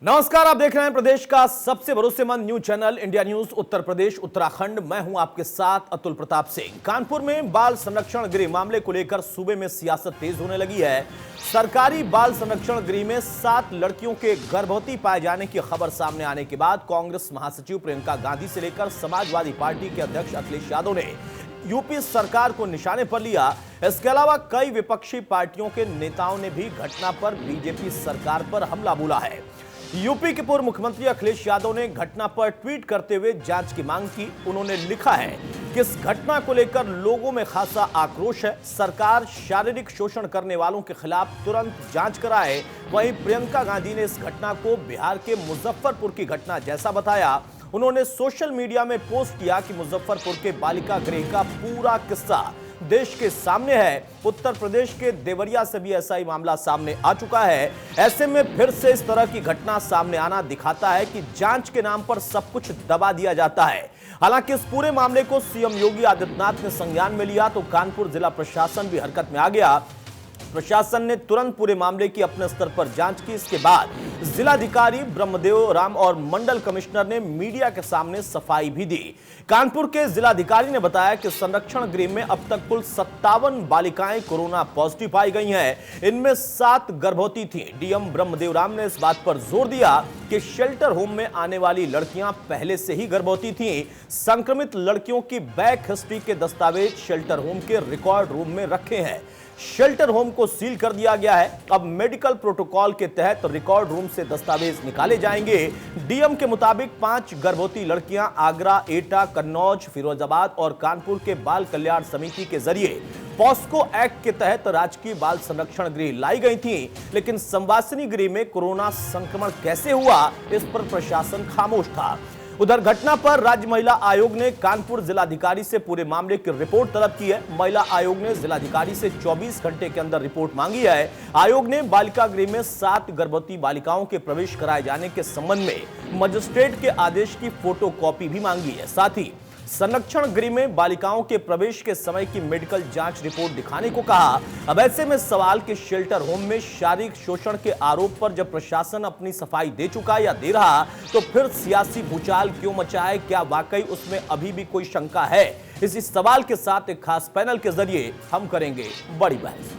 नमस्कार, आप देख रहे हैं प्रदेश का सबसे भरोसेमंद news channel India news Uttar Pradesh Uttarakhand. मैं हूं आपके साथ अतुल प्रताप सिंह। कानपुर में बाल संरक्षण गृह मामले को लेकर सूबे में सियासत तेज होने लगी है। सरकारी बाल संरक्षण गृह में 7 लड़कियों के गर्भवती पाए जाने की खबर सामने आने के बाद कांग्रेस महासचिव प्रियंका गांधी से लेकर समाजवादी पार्टी के अध्यक्ष अखिलेश यादव ने यूपी सरकार को निशाने पर लिया। इसके अलावा कई विपक्षी पार्टियों के नेताओं ने भी घटना पर बीजेपी सरकार पर हमला बोला है। यूपी के पूर्व मुख्यमंत्री अखिलेश यादव ने घटना पर ट्वीट करते हुए जांच की मांग की। उन्होंने लिखा है कि इस घटना को लेकर लोगों में खासा आक्रोश है। सरकार शारीरिक शोषण करने वालों के खिलाफ तुरंत जांच कराए। वहीं प्रियंका गांधी ने इस घटना को बिहार के मुजफ्फरपुर की घटना जैसा बताया। उन्होंने सोशल मीडिया में पोस्ट किया कि मुजफ्फरपुर के बालिका गृह का पूरा किस्सा देश के सामने है। उत्तर प्रदेश के देवरिया से भी ऐसा ही मामला सामने आ चुका है। ऐसे में फिर से इस तरह की घटना सामने आना दिखाता है कि जांच के नाम पर सब कुछ दबा दिया जाता है। हालांकि इस पूरे मामले को सीएम योगी आदित्यनाथ ने संज्ञान में लिया तो कानपुर जिला प्रशासन भी हरकत में आ गया। प्रशासन ने तुरंत पूरे मामले की अपने स्तर पर जांच की। इसके बाद जिलाधिकारी ब्रह्मदेव राम और मंडल कमिश्नर ने मीडिया के सामने सफाई भी दी। कानपुर के जिलाधिकारी ने बताया कि संरक्षण गृह में अब तक कुल 57 बालिकाएं कोरोना पॉजिटिव पाई गई हैं। इनमें 7 गर्भवती थीं। डीएम ब्रह्मदेव राम ने इस बात पर जोर दिया कि शेल्टर होम में आने वाली लड़कियां पहले से ही गर्भवती थीं। संक्रमित लड़कियों की बैक हिस्ट्री के दस्तावेज शेल्टर होम के रिकॉर्ड रूम में रखे हैं। शेल्टर होम को सील कर दिया गया है। अब मेडिकल प्रोटोकॉल के तहत रिकॉर्ड रूम से दस्तावेज निकाले जाएंगे। डीएम के मुताबिक 5 गर्भवती लड़कियां आगरा, एटा, कन्नौज, फिरोजाबाद और कानपुर के बाल कल्याण समिति के जरिए पॉस्को एक्ट के तहत राजकीय बाल संरक्षण गृह लाई गई थी। लेकिन संवासिनी गृह में कोरोना संक्रमण कैसे हुआ, इस पर प्रशासन खामोश था। उधर घटना पर राज्य महिला आयोग ने कानपुर जिलाधिकारी से पूरे मामले की रिपोर्ट तलब की है। महिला आयोग ने जिलाधिकारी से 24 घंटे के अंदर रिपोर्ट मांगी है। आयोग ने बालिका गृह में 7 गर्भवती बालिकाओं के प्रवेश कराए जाने के संबंध में मजिस्ट्रेट के आदेश की फोटोकॉपी भी मांगी है। साथ ही संरक्षण गृह में बालिकाओं के प्रवेश के समय की मेडिकल जांच रिपोर्ट दिखाने को कहा। अब ऐसे में सवाल कि शेल्टर होम में शारीरिक शोषण के आरोप पर जब प्रशासन अपनी सफाई दे चुका या दे रहा तो फिर सियासी भूचाल क्यों मचा है? क्या वाकई उसमें अभी भी कोई शंका है? इसी सवाल के साथ एक खास पैनल के जरिए हम करेंगे बड़ी बहस।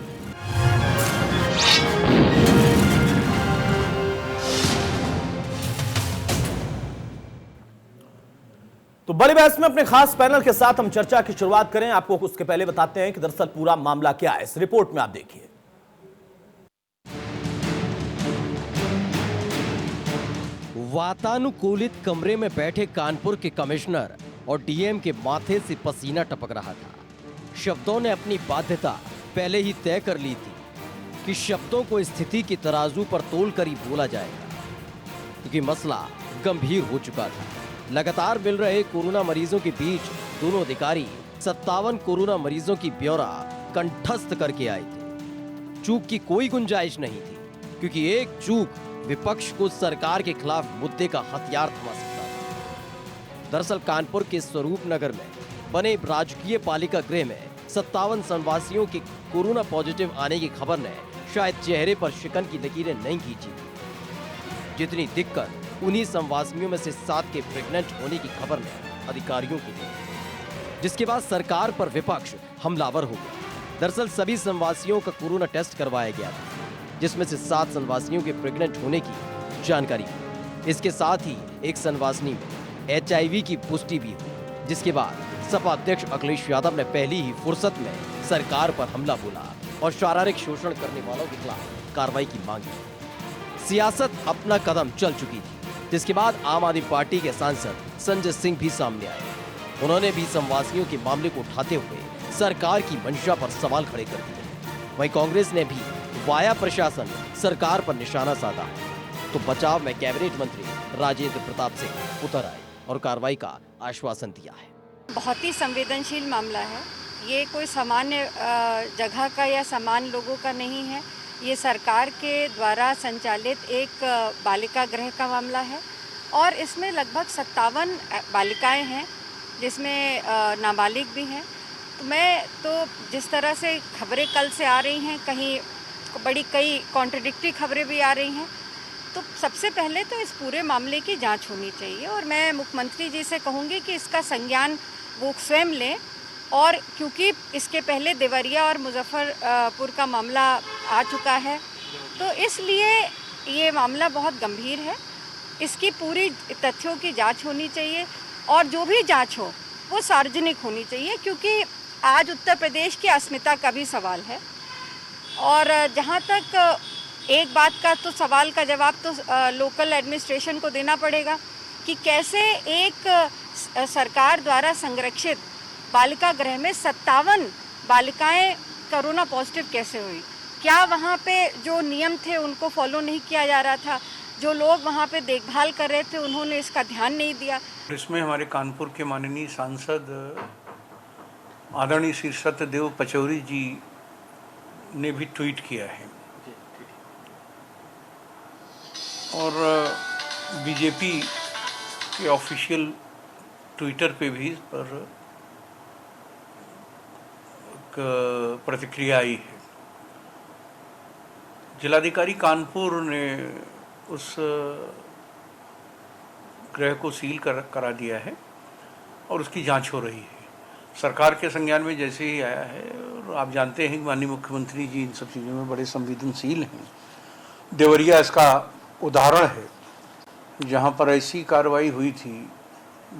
तो बड़ी बहस में अपने खास पैनल के साथ हम चर्चा की शुरुआत करें। आपको उसके पहले बताते हैं कि दरअसल पूरा मामला क्या है। इस रिपोर्ट में आप देखिए। वातानुकूलित कमरे में बैठे कानपुर के कमिश्नर और डीएम के माथे से पसीना टपक रहा था। शब्दों ने अपनी बाध्यता पहले ही तय कर ली थी कि शब्दों को स्थिति की तराजू पर तोलकर ही बोला जाएगा, क्योंकि मसला गंभीर हो चुका था। लगातार मिल रहे कोरोना मरीजों के बीच दोनों अधिकारी 57 कोरोना मरीजों की ब्यौरा कंठस्थ करके आए थे। चूक की कोई गुंजाइश नहीं थी, क्योंकि एक चूक विपक्ष को सरकार के खिलाफ मुद्दे का हथियार थमा सकता था। दरअसल कानपुर के स्वरूप नगर में बने राजकीय बालिका गृह में 57 संवासियों के कोरोना पॉजिटिव आने की खबर ने शायद चेहरे पर शिकन की लकीरें नहीं खींची थी जितनी दिक्कत उन्हीं संवासियों में से 7 के प्रेग्नेंट होने की खबर ने अधिकारियों को दी, जिसके बाद सरकार पर विपक्ष हमलावर हो गया। दरअसल सभी संवासियों का कोरोना टेस्ट करवाया गया था, जिसमें से 7 संवासियों के प्रेग्नेंट होने की जानकारी हुई। इसके साथ ही एक संवासिनी में HIV की पुष्टि भी हुई, जिसके बाद सपा अध्यक्ष अखिलेश यादव ने पहली ही फुर्सत में सरकार पर हमला बोला और शारीरिक शोषण करने वालों के खिलाफ कार्रवाई की मांग की। सियासत अपना कदम चल चुकी थी, जिसके बाद आम आदमी पार्टी के सांसद संजय सिंह भी सामने आए। उन्होंने भी संवासियों के मामले को उठाते हुए सरकार की मंशा पर सवाल खड़े कर दिए। वहीं कांग्रेस ने भी वाया प्रशासन सरकार पर निशाना साधा, तो बचाव में कैबिनेट मंत्री राजेंद्र प्रताप सिंह उतर आए और कार्रवाई का आश्वासन दिया है। बहुत ही संवेदनशील मामला है। ये कोई सामान्य जगह का या सामान्य लोगों का नहीं है। ये सरकार के द्वारा संचालित एक बालिका गृह का मामला है और इसमें लगभग 57 बालिकाएं हैं, जिसमें नाबालिग भी हैं। तो जिस तरह से खबरें कल से आ रही हैं, कहीं कई कॉन्ट्रडिक्टरी खबरें भी आ रही हैं, तो सबसे पहले तो इस पूरे मामले की जांच होनी चाहिए और मैं मुख्यमंत्री जी से कहूँगी कि इसका संज्ञान वो स्वयं लें। और क्योंकि इसके पहले देवरिया और मुजफ्फरपुर का मामला आ चुका है, तो इसलिए ये मामला बहुत गंभीर है। इसकी पूरी तथ्यों की जांच होनी चाहिए और जो भी जांच हो वो सार्वजनिक होनी चाहिए, क्योंकि आज उत्तर प्रदेश की अस्मिता का भी सवाल है। और जहाँ तक एक बात का तो सवाल का जवाब तो लोकल एडमिनिस्ट्रेशन को देना पड़ेगा कि कैसे एक सरकार द्वारा संरक्षित बालिका गृह में 57 बालिकाएं कोरोना पॉजिटिव कैसे हुई। क्या वहाँ पे जो नियम थे उनको फॉलो नहीं किया जा रहा था? जो लोग वहाँ पे देखभाल कर रहे थे उन्होंने इसका ध्यान नहीं दिया। इसमें हमारे कानपुर के माननीय सांसद आदरणीय श्री सत्यदेव पचौरी जी ने भी ट्वीट किया है और बीजेपी के ऑफिशियल ट्विटर पे भी इस पर प्रतिक्रिया आई है। जिलाधिकारी कानपुर ने उस गृह को सील करा दिया है और उसकी जांच हो रही है। सरकार के संज्ञान में जैसे ही आया है, और आप जानते हैं कि माननीय मुख्यमंत्री जी इन सब चीज़ों में बड़े संवेदनशील हैं। देवरिया इसका उदाहरण है जहाँ पर ऐसी कार्रवाई हुई थी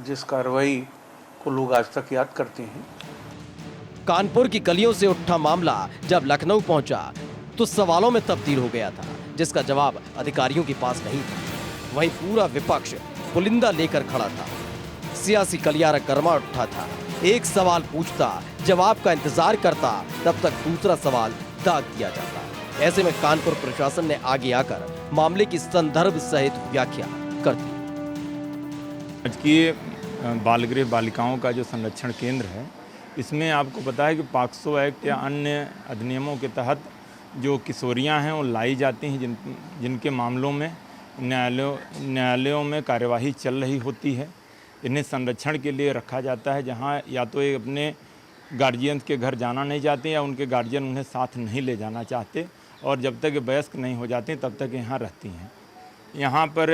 जिस कार्रवाई को लोग आज तक याद करते हैं। कानपुर की गलियों से उठा मामला जब लखनऊ पहुंचा तो सवालों में तब्दील हो गया था, जिसका जवाब अधिकारियों के पास नहीं था। वहीं पूरा विपक्ष पुलिंदा लेकर खड़ा था, सियासी गलियारा गर्मा उठा था। एक सवाल पूछता, जवाब का इंतजार करता, तब तक दूसरा सवाल दाग दिया जाता। ऐसे में कानपुर प्रशासन ने आगे आकर मामले की संदर्भ सहित व्याख्या कर दी। राजकीय बालगृह बालिकाओं का जो संरक्षण केंद्र है, इसमें आपको पता है कि पॉक्सो एक्ट या अन्य अधिनियमों के तहत जो किशोरियां हैं वो लाई जाती हैं, जिनके मामलों में न्यायालयों में कार्यवाही चल रही होती है। इन्हें संरक्षण के लिए रखा जाता है, जहां या तो ये अपने गार्जियन के घर जाना नहीं चाहते या उनके गार्जियन उन्हें साथ नहीं ले जाना चाहते, और जब तक ये वयस्क नहीं हो जाती तब तक यहाँ रहती हैं। यहाँ पर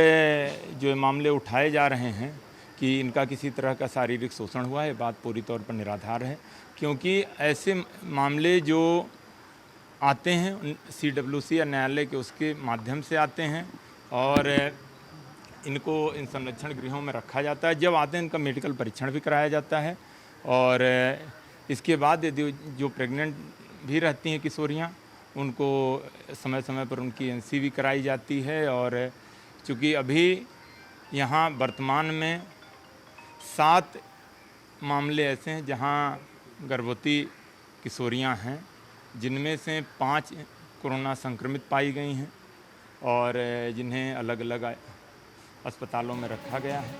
जो मामले उठाए जा रहे हैं कि इनका किसी तरह का शारीरिक शोषण हुआ है, बात पूरी तौर पर निराधार है, क्योंकि ऐसे मामले जो आते हैं CWC या न्यायालय के उसके माध्यम से आते हैं और इनको इन संरक्षण गृहों में रखा जाता है। जब आते हैं इनका मेडिकल परीक्षण भी कराया जाता है और इसके बाद यदि जो प्रेग्नेंट भी रहती हैं किशोरियाँ, उनको समय समय पर उनकी NC भी कराई जाती है। और चूँकि अभी यहाँ वर्तमान में 7 मामले ऐसे हैं जहाँ गर्भवती किशोरियाँ हैं, जिनमें से 5 कोरोना संक्रमित पाई गई हैं और जिन्हें अलग अलग अस्पतालों में रखा गया है।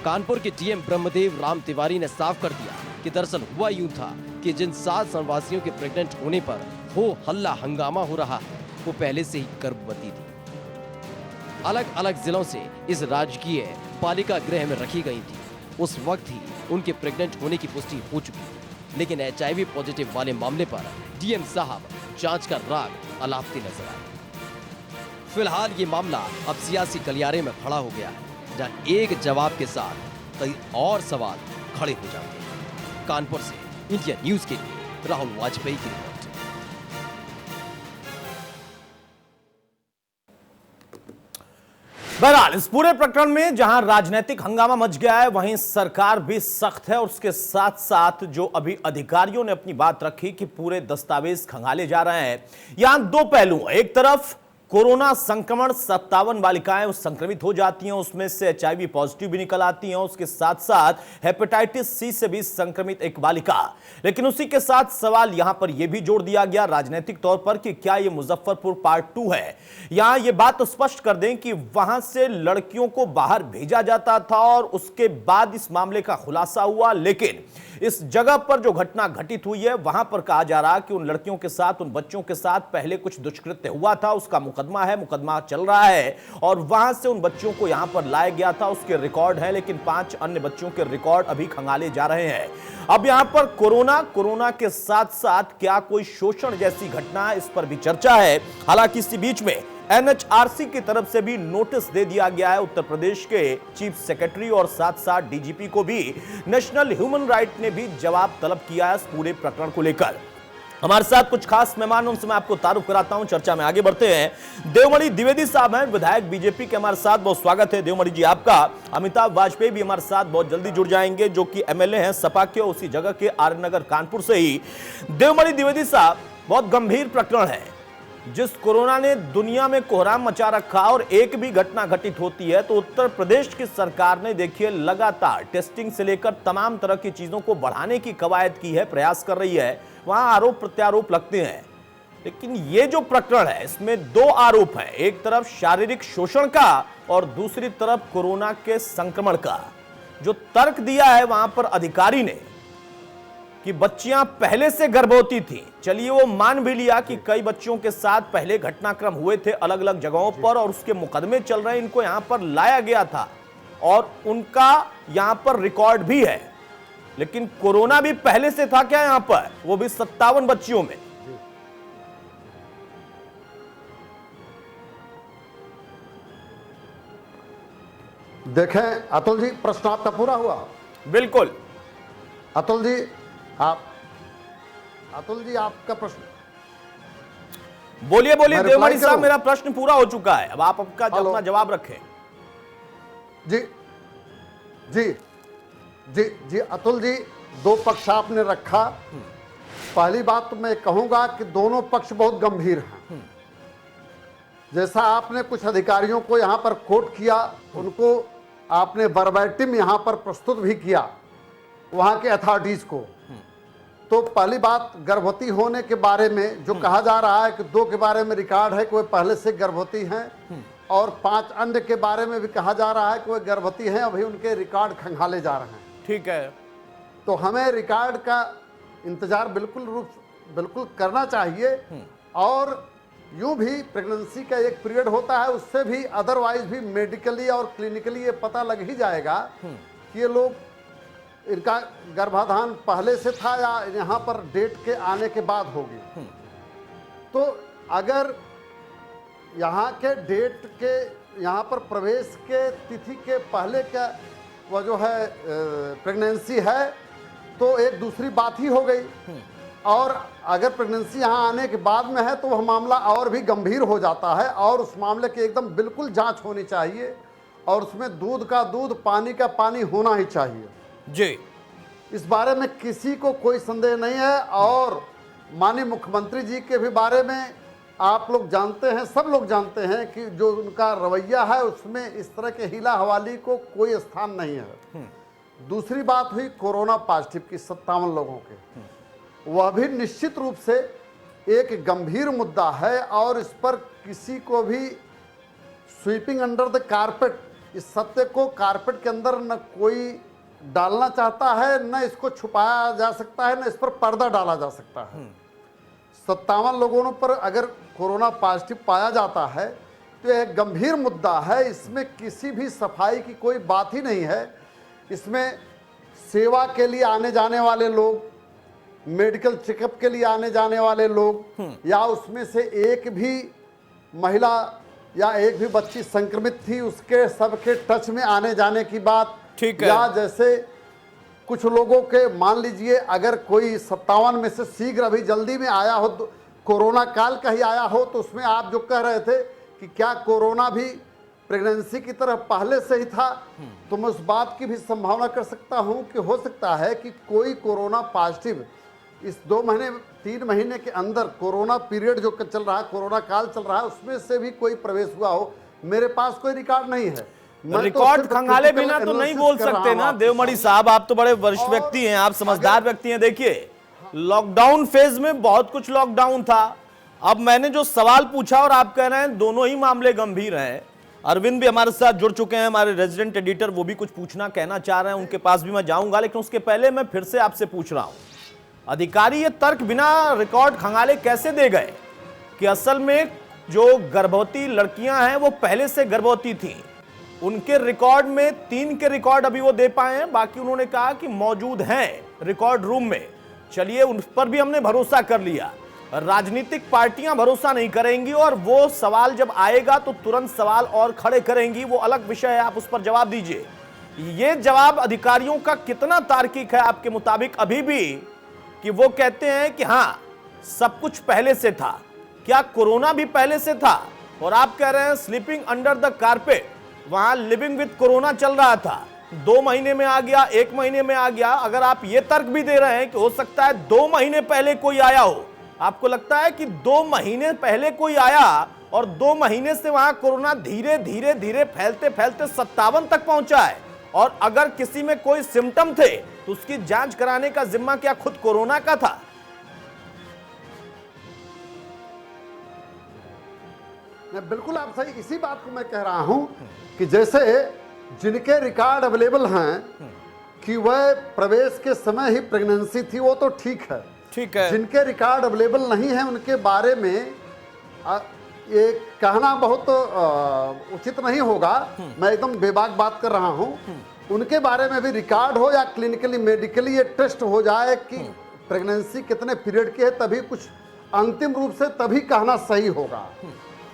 कानपुर के डीएम ब्रह्मदेव राम तिवारी ने साफ कर दिया कि दरअसल हुआ यूं था कि जिन 7 संवासियों के प्रेग्नेंट होने पर हो हल्ला हंगामा हो रहा है, वो पहले से ही गर्भवती थी। अलग अलग जिलों से इस राजकीय बालिका गृह में रखी गई थी। उस वक्त ही उनके प्रेग्नेंट होने की पुष्टि हो चुकी, लेकिन HIV पॉजिटिव वाले मामले पर डीएम साहब जांच का राग अलापते नजर आए। फिलहाल ये मामला अब सियासी गलियारे में खड़ा हो गया है, जहां एक जवाब के साथ कई और सवाल खड़े हो जाते हैं। कानपुर से इंडिया न्यूज के लिए राहुल वाजपेयी की रिपोर्ट। बहरहाल इस पूरे प्रकरण में जहां राजनीतिक हंगामा मच गया है, वहीं सरकार भी सख्त है और उसके साथ साथ जो अभी अधिकारियों ने अपनी बात रखी कि पूरे दस्तावेज खंगाले जा रहे हैं। यहां 2 पहलू हैं। एक तरफ कोरोना संक्रमण 57 बालिकाएं संक्रमित हो जाती हैं, उसमें से HIV पॉजिटिव भी निकल आती हैं, उसके साथ साथ हेपेटाइटिस C से भी संक्रमित एक बालिका। लेकिन उसी के साथ सवाल यहां पर यह भी जोड़ दिया गया राजनीतिक तौर पर कि क्या यह मुजफ्फरपुर पार्ट 2 है। यहां यह बात तो स्पष्ट कर दें कि वहां से लड़कियों को बाहर भेजा जाता था और उसके बाद इस मामले का खुलासा हुआ, लेकिन इस जगह पर जो घटना घटित हुई है वहां पर कहा जा रहा कि उन लड़कियों के साथ, उन बच्चों के साथ पहले कुछ दुष्कृत्य हुआ था, उसका मुकदमा है, मुकदमा चल रहा है और वहां से उन बच्चों को यहां पर लाया गया था, उसके रिकॉर्ड है। लेकिन 5 अन्य बच्चों के रिकॉर्ड अभी खंगाले जा रहे हैं। अब यहां पर कोरोना के साथ साथ क्या कोई शोषण जैसी घटना, इस पर भी चर्चा है। हालांकि इसी बीच में एनएचआरसी की तरफ से भी नोटिस दे दिया गया है। उत्तर प्रदेश के चीफ सेक्रेटरी और साथ साथ डीजीपी को भी नेशनल ह्यूमन राइट ने भी जवाब तलब किया है इस पूरे प्रकरण को लेकर। हमारे साथ कुछ खास मेहमान, उनसे मैं आपको तारुफ कराता हूं। चर्चा में आगे बढ़ते हैं। देवमणि द्विवेदी साहब हैं, विधायक बीजेपी के, हमारे साथ। बहुत स्वागत है देवमणि जी आपका। अमिताभ वाजपेयी भी हमारे साथ बहुत जल्दी जुड़ जाएंगे, जो कि एमएलए हैं सपा के, उसी जगह के, आर्य नगर कानपुर से ही। देवमणि द्विवेदी साहब, बहुत गंभीर प्रकरण है। जिस कोरोना ने दुनिया में कोहराम मचा रखा और एक भी घटना घटित होती है तो उत्तर प्रदेश की सरकार ने देखिए लगातार टेस्टिंग से लेकर तमाम तरह की चीजों को बढ़ाने की कवायद की है, प्रयास कर रही है। वहां आरोप प्रत्यारोप लगते हैं, लेकिन ये जो प्रकरण है इसमें दो आरोप हैं। एक तरफ शारीरिक शोषण का और दूसरी तरफ कोरोना के संक्रमण का। जो तर्क दिया है वहां पर अधिकारी ने कि बच्चियां पहले से गर्भवती थी, चलिए वो मान भी लिया कि कई बच्चियों के साथ पहले घटनाक्रम हुए थे अलग अलग जगहों पर और उसके मुकदमे चल रहे हैं, इनको यहां पर लाया गया था और उनका यहां पर रिकॉर्ड भी है। लेकिन कोरोना भी पहले से था क्या यहां पर, वो भी 57 बच्चियों में? देखें अतुल जी, प्रश्न आपका पूरा हुआ? बिल्कुल अतुल जी, आपका प्रश्न बोलिए बोलिए। मैं देवमणि reply साहब, करूं? मेरा प्रश्न पूरा हो चुका है, अब आप आपका हेलो। अपना जवाब रखें। जी जी जी जी अतुल जी, दो पक्ष आपने रखा। पहली बात तो मैं कहूंगा कि दोनों पक्ष बहुत गंभीर हैं। जैसा आपने कुछ अधिकारियों को यहां पर कोट किया, उनको आपने वर्बैटिम यहां पर प्रस्तुत भी किया वहां के अथॉरिटीज को। तो पहली बात, गर्भवती होने के बारे में जो कहा जा रहा है कि 2 के बारे में रिकॉर्ड है कि वे पहले से गर्भवती हैं और 5 अन्य के बारे में भी कहा जा रहा है कि वे गर्भवती हैं, अभी उनके रिकॉर्ड खंगाले जा रहे हैं। ठीक है, तो हमें रिकॉर्ड का इंतजार बिल्कुल करना चाहिए। और यूं भी प्रेगनेंसी का एक पीरियड होता है, उससे भी अदरवाइज भी मेडिकली और क्लिनिकली ये पता लग ही जाएगा कि ये लोग, इनका गर्भाधान पहले से था या यहाँ पर डेट के आने के बाद होगी। तो अगर यहाँ के डेट के, यहाँ पर प्रवेश के तिथि के पहले का वह जो है प्रेगनेंसी है तो एक दूसरी बात ही हो गई। और अगर प्रेगनेंसी यहाँ आने के बाद में है तो वह मामला और भी गंभीर हो जाता है और उस मामले की एकदम बिल्कुल जांच होनी चाहिए और उसमें दूध का दूध, पानी का पानी होना ही चाहिए जी। इस बारे में किसी को कोई संदेह नहीं है। और माननीय मुख्यमंत्री जी के भी बारे में आप लोग जानते हैं, सब लोग जानते हैं कि जो उनका रवैया है उसमें इस तरह के हिला हवाली को कोई स्थान नहीं है। दूसरी बात हुई कोरोना पॉजिटिव की 57 लोगों के, वह भी निश्चित रूप से एक गंभीर मुद्दा है और इस पर किसी को भी स्वीपिंग अंडर द कारपेट, इस सत्य को कारपेट के अंदर न कोई डालना चाहता है, न इसको छुपाया जा सकता है, न इस पर पर्दा डाला जा सकता है। 57 लोगों पर अगर कोरोना पॉजिटिव पाया जाता है तो एक गंभीर मुद्दा है। इसमें किसी भी सफाई की कोई बात ही नहीं है। इसमें सेवा के लिए आने जाने वाले लोग, मेडिकल चेकअप के लिए आने जाने वाले लोग, या उसमें से एक भी महिला या एक भी बच्ची संक्रमित थी उसके सबके टच में आने जाने की बात, ठीक है। या जैसे कुछ लोगों के, मान लीजिए अगर कोई 57 में से शीघ्र अभी जल्दी में आया हो, कोरोना काल का ही आया हो, तो उसमें आप जो कह रहे थे कि क्या कोरोना भी प्रेगनेंसी की तरह पहले से ही था, तो मैं उस बात की भी संभावना कर सकता हूं कि हो सकता है कि कोई कोरोना पॉजिटिव इस 2 महीने 3 महीने के अंदर, कोरोना पीरियड जो चल रहा है, कोरोना काल चल रहा है, उसमें से भी कोई प्रवेश हुआ हो। मेरे पास कोई रिकॉर्ड नहीं है। रिकॉर्ड खंगाले बिना तो नहीं बोल सकते ना देवमणि साहब, आप तो बड़े वरिष्ठ व्यक्ति हैं, आप समझदार व्यक्ति हैं। देखिए, लॉकडाउन फेज में बहुत कुछ लॉकडाउन था। अब मैंने जो सवाल पूछा और आप कह रहे हैं दोनों ही मामले गंभीर हैं। अरविंद भी हमारे साथ जुड़ चुके हैं, हमारे रेजिडेंट एडिटर, वो भी कुछ पूछना कहना चाह रहे हैं, उनके पास भी मैं जाऊंगा। लेकिन उसके पहले मैं फिर से आपसे पूछ रहा हूं, अधिकारी ये तर्क बिना रिकॉर्ड खंगाले कैसे दे गए कि असल में जो गर्भवती लड़कियां हैं वो पहले से गर्भवती थी? उनके रिकॉर्ड में 3 के रिकॉर्ड अभी वो दे पाए हैं, बाकी उन्होंने कहा कि मौजूद हैं रिकॉर्ड रूम में। चलिए, उन पर भी हमने भरोसा कर लिया, राजनीतिक पार्टियां भरोसा नहीं करेंगी और वो सवाल जब आएगा तो तुरंत सवाल और खड़े करेंगी, वो अलग विषय है, आप उस पर जवाब दीजिए। ये जवाब अधिकारियों का कितना तार्किक है आपके मुताबिक अभी भी, कि वो कहते हैं कि हां सब कुछ पहले से था? क्या कोरोना भी पहले से था? और आप कह रहे हैं स्लीपिंग अंडर द कारपेट, वहां लिविंग विद कोरोना चल रहा था, 2 महीने में आ गया, 1 महीने में आ गया। अगर आप ये तर्क भी दे रहे हैं कि हो सकता है 2 महीने पहले कोई आया हो, आपको लगता है कि 2 महीने पहले कोई आया और 2 महीने से वहां कोरोना धीरे धीरे धीरे फैलते फैलते 57 तक पहुंचा है, और अगर किसी में कोई सिम्टम थे तो उसकी जांच कराने का जिम्मा क्या खुद कोरोना का था? बिल्कुल आप सही, इसी बात को मैं कह रहा हूं कि जैसे जिनके रिकॉर्ड अवेलेबल हैं कि वह प्रवेश के समय ही प्रेगनेंसी थी, वो तो ठीक है। जिनके रिकॉर्ड अवेलेबल नहीं है उनके बारे में ये कहना बहुत उचित नहीं होगा। मैं एकदम बेबाक बात कर रहा हूं। उनके बारे में भी रिकॉर्ड हो या क्लिनिकली मेडिकली ये टेस्ट हो जाए कि प्रेगनेंसी कितने पीरियड की है, तभी कुछ अंतिम रूप से तभी कहना सही होगा।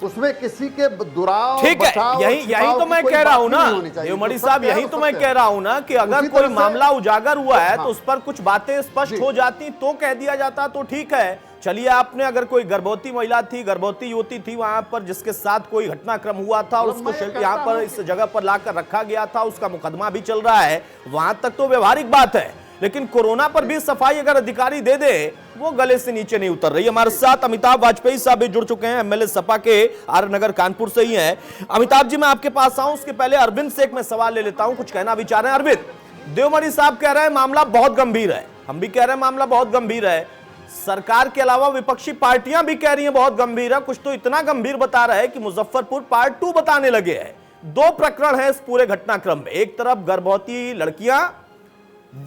उसमें किसी के दुराव, ठीक है, यही तो मैं कह रहा हूं ना देवमणि साहब, यही तो मैं कह रहा हूं ना कि अगर कोई मामला उजागर हुआ है तो उस पर कुछ बातें स्पष्ट हो जाती तो कह दिया जाता तो ठीक है। चलिए, आपने अगर कोई गर्भवती महिला थी, गर्भवती युवती थी वहां पर जिसके साथ कोई घटनाक्रम हुआ था और उसको यहाँ पर इस जगह पर लाकर रखा गया था, उसका मुकदमा भी चल रहा है, वहां तक तो व्यवहारिक बात है। लेकिन कोरोना पर भी सफाई अगर अधिकारी दे दे, वो गले से नीचे नहीं उतर रही। हमारे साथ अमिताभ वाजपेयी साहब भी जुड़ चुके हैं, एमएलए सपा के आर नगर कानपुर से ही हैं। अमिताभ जी, मैं आपके पास आऊं उसके पहले अरविंद से एक मैं सवाल ले लेता हूं, कुछ कहना विचार है। अरविंद, देवमणि साहब कह रहे हैं मामला बहुत गंभीर है, हम भी कह रहे हैं मामला बहुत गंभीर है, सरकार के अलावा विपक्षी पार्टियां भी कह रही हैं बहुत गंभीर है, कुछ तो इतना गंभीर बता रहे हैं कि मुजफ्फरपुर पार्ट 2 बताने लगे हैं। 2 प्रकरण है इस पूरे घटनाक्रम में, एक तरफ गर्भवती लड़कियां,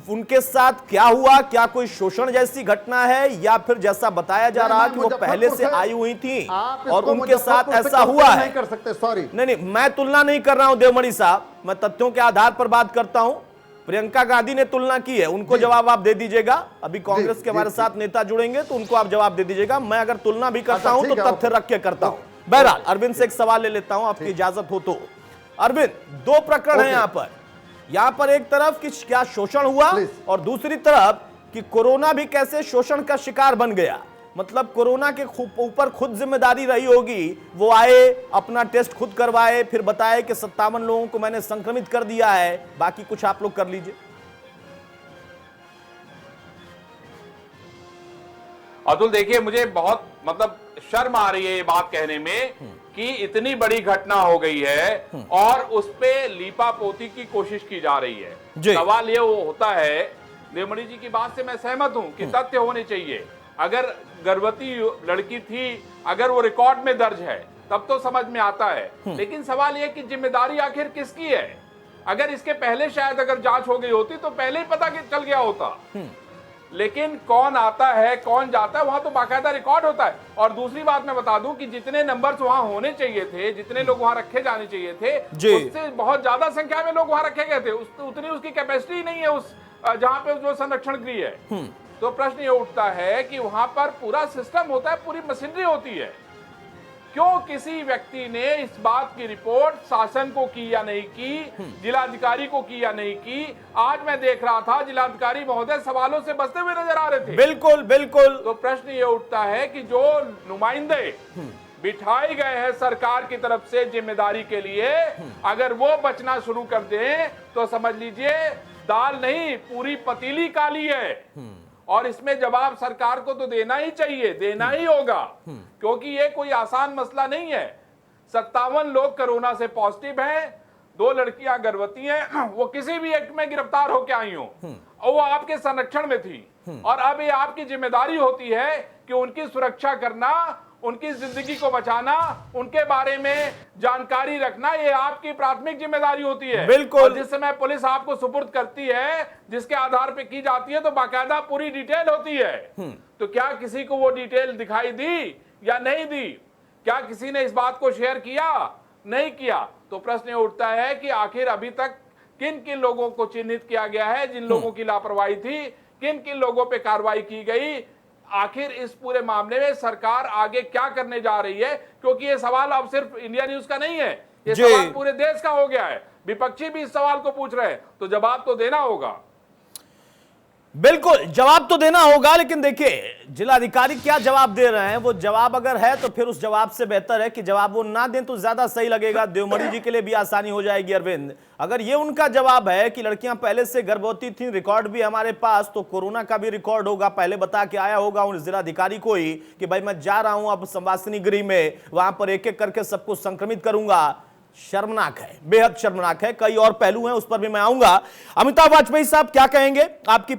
उनके साथ क्या हुआ, क्या कोई शोषण जैसी घटना है या फिर जैसा बताया जा रहा है कि वो पहले से आई हुई थी और उनके साथ ऐसा हुआ है? नहीं कर सकते, सॉरी। नहीं, मैं तुलना नहीं कर रहा हूं देवमणि साहब, मैं तथ्यों के आधार पर बात करता हूं। प्रियंका गांधी ने तुलना की है, उनको जवाब आप दे दीजिएगा। अभी कांग्रेस के हमारे साथ नेता जुड़ेंगे तो उनको आप जवाब दे दीजिएगा। मैं अगर तुलना भी करता हूं तो तथ्य रख के करता हूं। बहरहाल, अरविंद से एक सवाल ले लेता हूं, आपकी इजाजत हो तो। अरविंद, 2 प्रकरण है यहां पर एक तरफ कि क्या शोषण हुआ और दूसरी तरफ कि कोरोना भी कैसे शोषण का शिकार बन गया। मतलब कोरोना के ऊपर खुद जिम्मेदारी रही होगी, वो आए, अपना टेस्ट खुद करवाए, फिर बताए कि 57 लोगों को मैंने संक्रमित कर दिया है, बाकी कुछ आप लोग कर लीजिए। अतुल, देखिए, मुझे बहुत मतलब शर्म आ रही है ये बात कहने में कि इतनी बड़ी घटना हो गई है और उस पे लीपापोती की कोशिश की जा रही है। सवाल ये होता है, देवमणि जी की बात से मैं सहमत हूं कि तथ्य होने चाहिए। अगर गर्भवती लड़की थी, अगर वो रिकॉर्ड में दर्ज है तब तो समझ में आता है, लेकिन सवाल ये कि जिम्मेदारी आखिर किसकी है? अगर इसके पहले शायद अगर जांच हो गई होती तो पहले ही पता चल गया होता, लेकिन कौन आता है कौन जाता है वहां तो बाकायदा रिकॉर्ड होता है। और दूसरी बात मैं बता दूं कि जितने नंबर्स वहां होने चाहिए थे, जितने लोग वहां रखे जाने चाहिए थे, उससे बहुत ज्यादा संख्या में लोग वहां रखे गए थे। उतनी उसकी कैपेसिटी नहीं है उस जहां पे जो संरक्षण गृह है। तो प्रश्न ये उठता है कि वहां पर पूरा सिस्टम होता है, पूरी मशीनरी होती है, क्यों किसी व्यक्ति ने इस बात की रिपोर्ट शासन को की या नहीं की, जिलाधिकारी को की या नहीं की? आज मैं देख रहा था जिलाधिकारी महोदय सवालों से बचते हुए नजर आ रहे थे। बिल्कुल बिल्कुल। तो प्रश्न ये उठता है कि जो नुमाइंदे बिठाए गए हैं सरकार की तरफ से जिम्मेदारी के लिए, अगर वो बचना शुरू कर दें तो समझ लीजिए दाल नहीं पूरी पतीली काली है। और इसमें जवाब सरकार को तो देना ही चाहिए, देना ही होगा, क्योंकि ये कोई आसान मसला नहीं है। 57 लोग कोरोना से पॉजिटिव हैं, 2 लड़कियां गर्भवती हैं, वो किसी भी एक्ट में गिरफ्तार होकर आई हो और वो आपके संरक्षण में थी, और अब ये आपकी जिम्मेदारी होती है कि उनकी सुरक्षा करना, उनकी जिंदगी को बचाना, उनके बारे में जानकारी रखना, ये आपकी प्राथमिक जिम्मेदारी होती है। बिल्कुल। जिस समय पुलिस आपको सुपुर्द करती है, जिसके आधार पे की जाती है, तो बाकायदा पूरी डिटेल होती है। तो क्या किसी को वो डिटेल दिखाई दी या नहीं दी? क्या किसी ने इस बात को शेयर किया? नहीं किया। तो प्रश्न उठता है कि आखिर अभी तक किन किन लोगों को चिन्हित किया गया है जिन लोगों की लापरवाही थी, किन किन लोगों पे कार्रवाई की गई? आखिर इस पूरे मामले में सरकार आगे क्या करने जा रही है, क्योंकि ये सवाल अब सिर्फ इंडिया न्यूज का नहीं है, ये सवाल पूरे देश का हो गया है। विपक्षी भी इस सवाल को पूछ रहे हैं, तो जवाब तो देना होगा। बिल्कुल जवाब तो देना होगा, लेकिन देखिए जिलाधिकारी क्या जवाब दे रहे हैं, वो जवाब अगर है तो फिर उस जवाब से बेहतर है कि जवाब वो ना दें तो ज्यादा सही लगेगा, देवमणि जी के लिए भी आसानी हो जाएगी। अरविंद, अगर ये उनका जवाब है कि लड़कियां पहले से गर्भवती थीं, रिकॉर्ड भी हमारे पास, तो कोरोना का भी रिकॉर्ड होगा, पहले बता के आया होगा उन जिलाधिकारी को ही कि भाई मैं जा रहा हूं अब संवासिनी गृह में, वहां पर एक एक करके सबको संक्रमित करूंगा। शर्मनाक है, बेहद शर्मनाक है। कई और पहलू हैं, उस पर भी मैं आऊंगा। अमिताभ वाजपेयी साहब क्या कहेंगे? आपकी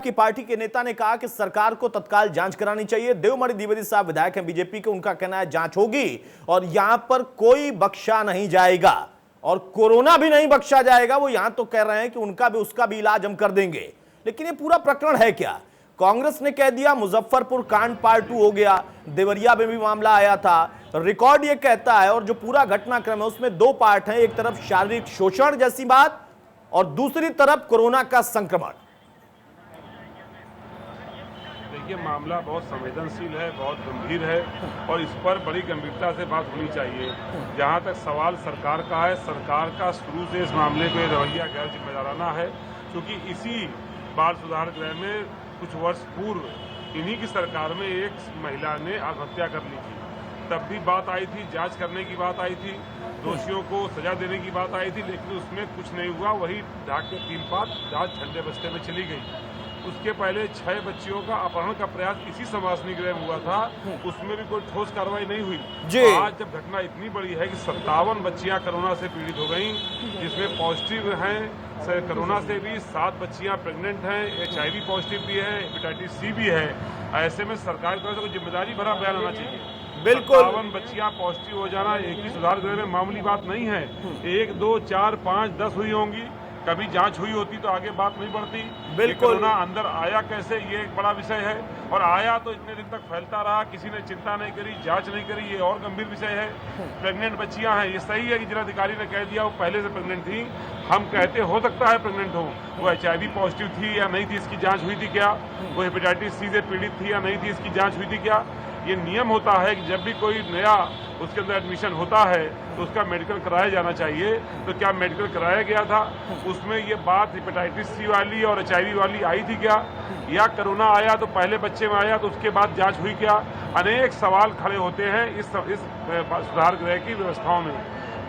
पार्टी के नेता ने कहा कि सरकार को तत्काल जांच करानी चाहिए। देवमणि द्विवेदी साहब विधायक हैं बीजेपी के, उनका कहना है जांच होगी और यहां पर कोई बख्शा नहीं जाएगा और कोरोना भी नहीं बख्शा जाएगा। वो यहां तो कह रहे हैं कि उनका भी उसका भी इलाज हम कर देंगे। लेकिन ये पूरा प्रकरण है क्या? कांग्रेस ने कह दिया मुजफ्फरपुर कांड पार्ट 2 हो गया, देवरिया में भी मामला आया था, रिकॉर्ड ये कहता है, और जो पूरा घटनाक्रम है उसमें 2 पार्ट हैं, एक तरफ शारीरिक शोषण जैसी बात और दूसरी तरफ कोरोना का संक्रमण। देखिए मामला बहुत संवेदनशील है, बहुत गंभीर है और इस पर बड़ी गंभीरता से बात होनी चाहिए। जहां तक सवाल सरकार का है, सरकार का शुरू से इस मामले पे रवैया गैर जिम्मेदाराना है, क्योंकि इसी बाल सुधार गृह में कुछ वर्ष पूर्व इन्हीं की सरकार में एक महिला ने आत्महत्या कर ली थी। तब भी बात आई थी, जांच करने की बात आई थी, दोषियों को सजा देने की बात आई थी, लेकिन उसमें कुछ नहीं हुआ। वही ढाक के 3 पात जांच ठंडे बस्ते में चली गई। उसके पहले 6 बच्चियों का अपहरण का प्रयास इसी संवासिनी गृह में हुआ था, उसमें भी कोई ठोस कार्रवाई नहीं हुई। तो आज जब घटना इतनी बड़ी है कि 57 बच्चियां कोरोना से पीड़ित हो गईं, जिसमें पॉजिटिव हैं कोरोना से भी, 7 बच्चियां प्रेग्नेंट हैं, HIV पॉजिटिव भी है, हेपेटाइटिस C भी है। ऐसे में सरकार की तरफ से कोई जिम्मेदारी भरा बयान आना चाहिए। बिल्कुल 57 बच्चियां पॉजिटिव हो जाना एक ही सुधार गृह में मामूली बात नहीं है। 1, 2, 4, 5, 10 हुई होंगी, कभी जांच हुई होती तो आगे बात नहीं बढ़ती। बिल्कुल कोरोना अंदर आया कैसे, ये एक बड़ा विषय है, और आया तो इतने दिन तक फैलता रहा, किसी ने चिंता नहीं करी, जांच नहीं करी, ये और गंभीर विषय है। प्रेग्नेंट बच्चियां हैं, ये सही है कि जिलाधिकारी ने कह दिया वो पहले से प्रेग्नेंट थी। हम कहते हो सकता है प्रेग्नेंट हो, वो HIV पॉजिटिव थी या नहीं थी, इसकी जांच हुई थी क्या? वो हेपेटाइटिस C से पीड़ित थी या नहीं थी, इसकी जांच हुई थी क्या? ये नियम होता है कि जब भी कोई नया उसके अंदर एडमिशन होता है तो उसका मेडिकल कराया जाना चाहिए। तो क्या मेडिकल कराया गया था? उसमें ये बात हेपेटाइटिस C वाली और HIV वाली आई थी क्या? या कोरोना आया तो पहले बच्चे में आया तो उसके बाद जांच हुई क्या? अनेक सवाल खड़े होते हैं इस सुधार गृह की व्यवस्थाओं में,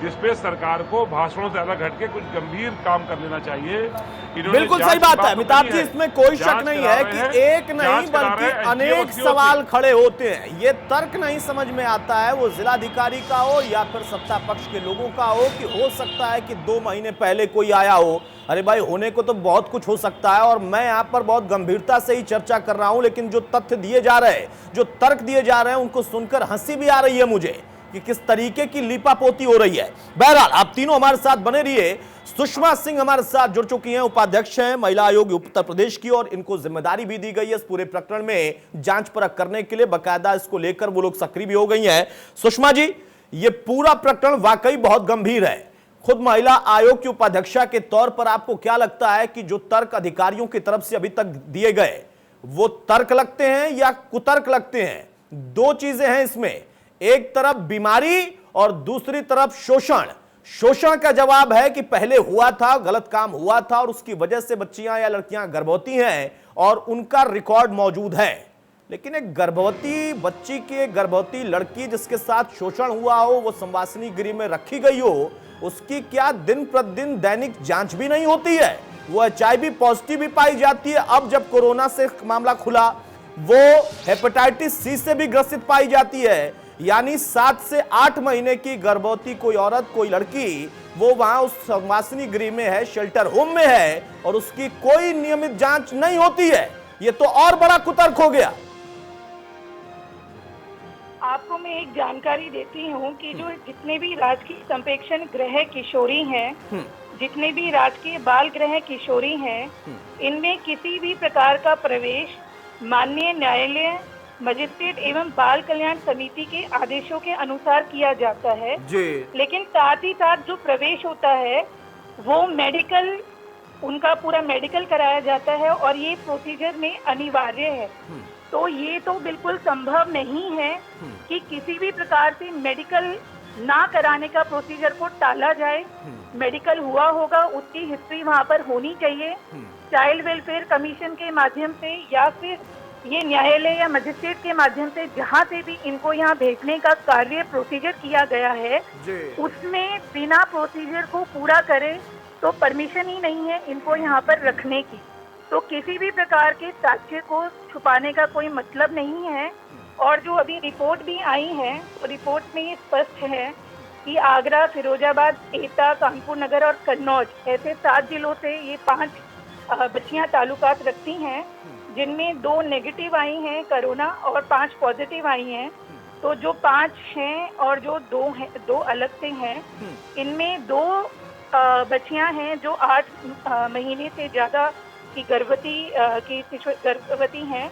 जिसपे सरकार को भाषणों से अलग हटके कुछ गंभीर काम कर लेना चाहिए। बिल्कुल सही बात है अमिताभ जी, इसमें कोई शक नहीं है कि एक नहीं बल्कि अनेक सवाल खड़े होते हैं। ये तर्क नहीं समझ में आता है, वो जिलाधिकारी का हो या फिर सत्ता पक्ष के लोगों का हो, कि हो सकता है कि 2 महीने पहले कोई आया हो। अरे भाई, होने को तो बहुत कुछ हो सकता है और मैं यहाँ पर बहुत गंभीरता से ही चर्चा कर रहा हूं, लेकिन जो तथ्य दिए जा रहे हैं, जो तर्क दिए जा रहे हैं, उनको सुनकर हंसी भी आ रही है मुझे कि किस तरीके की लीपापोती हो रही है। बहरहाल आप तीनों हमारे साथ बने रहिए। सुषमा सिंह हमारे साथ जुड़ चुकी हैं, उपाध्यक्ष हैं महिला आयोग उत्तर प्रदेश की, और इनको जिम्मेदारी भी दी गई है इस पूरे प्रकरण में जांच परख करने के लिए। बाकायदा इसको लेकर वो लोग सक्रिय भी हो गई हैं। सुषमा जी, ये पूरा प्रकरण वाकई बहुत गंभीर है। खुद महिला आयोग की उपाध्यक्षा के तौर पर आपको क्या लगता है कि जो तर्क अधिकारियों की तरफ से अभी तक दिए गए, वो तर्क लगते हैं या कुतर्क लगते हैं? 2 चीजें हैं इसमें, एक तरफ बीमारी और दूसरी तरफ शोषण। शोषण का जवाब है कि पहले हुआ था, गलत काम हुआ था और उसकी वजह से बच्चियां या लड़कियां गर्भवती हैं और उनका रिकॉर्ड मौजूद है। लेकिन एक गर्भवती बच्ची की, गर्भवती लड़की जिसके साथ शोषण हुआ हो, वो संवासिनी गृह में रखी गई हो, उसकी क्या दिन प्रतिदिन दैनिक जांच भी नहीं होती है? वो HIV पॉजिटिव भी पाई जाती है। अब जब कोरोना से मामला खुला, वो हेपेटाइटिस C से भी ग्रसित पाई जाती है। यानी 7 से 8 महीने की गर्भवती कोई औरत, कोई लड़की, वो वहां उस संवासिनी गृह में है, शेल्टर होम में है, और उसकी कोई नियमित जांच नहीं होती है। ये तो और बड़ा कुतर्क हो गया। आपको मैं एक जानकारी देती हूँ कि जो जितने भी राजकीय संप्रेक्षण गृह किशोरी हैं, जितने भी राजकीय बाल गृह किशोरी हैं, इनमें किसी भी प्रकार का प्रवेश माननीय न्यायालय, मजिस्ट्रेट एवं बाल कल्याण समिति के आदेशों के अनुसार किया जाता है जी। लेकिन साथ ही साथ जो प्रवेश होता है वो मेडिकल उनका पूरा मेडिकल कराया जाता है और ये प्रोसीजर में अनिवार्य है। तो ये तो बिल्कुल संभव नहीं है कि किसी भी प्रकार से मेडिकल ना कराने का प्रोसीजर को टाला जाए। मेडिकल हुआ होगा, उसकी हिस्ट्री वहाँ पर होनी चाहिए। चाइल्ड वेलफेयर कमीशन के माध्यम से या फिर ये न्यायालय या मजिस्ट्रेट के माध्यम से जहाँ से भी इनको यहाँ भेजने का कार्य प्रोसीजर किया गया है, उसमें बिना प्रोसीजर को पूरा करे तो परमिशन ही नहीं है इनको यहाँ पर रखने की। तो किसी भी प्रकार के साक्ष्य को छुपाने का कोई मतलब नहीं है। और जो अभी रिपोर्ट भी आई है, तो रिपोर्ट में ये स्पष्ट है कि आगरा, फिरोजाबाद, एटा, कानपुर नगर और कन्नौज ऐसे 7 जिलों से ये 5 बच्चियां ताल्लुकात रखती हैं, जिनमें 2 नेगेटिव आई हैं कोरोना और 5 पॉजिटिव आई हैं। तो जो 5 हैं और जो 2 अलग से हैं, इनमें 2 बच्चियां हैं जो 8 महीने से ज़्यादा की गर्भवती हैं।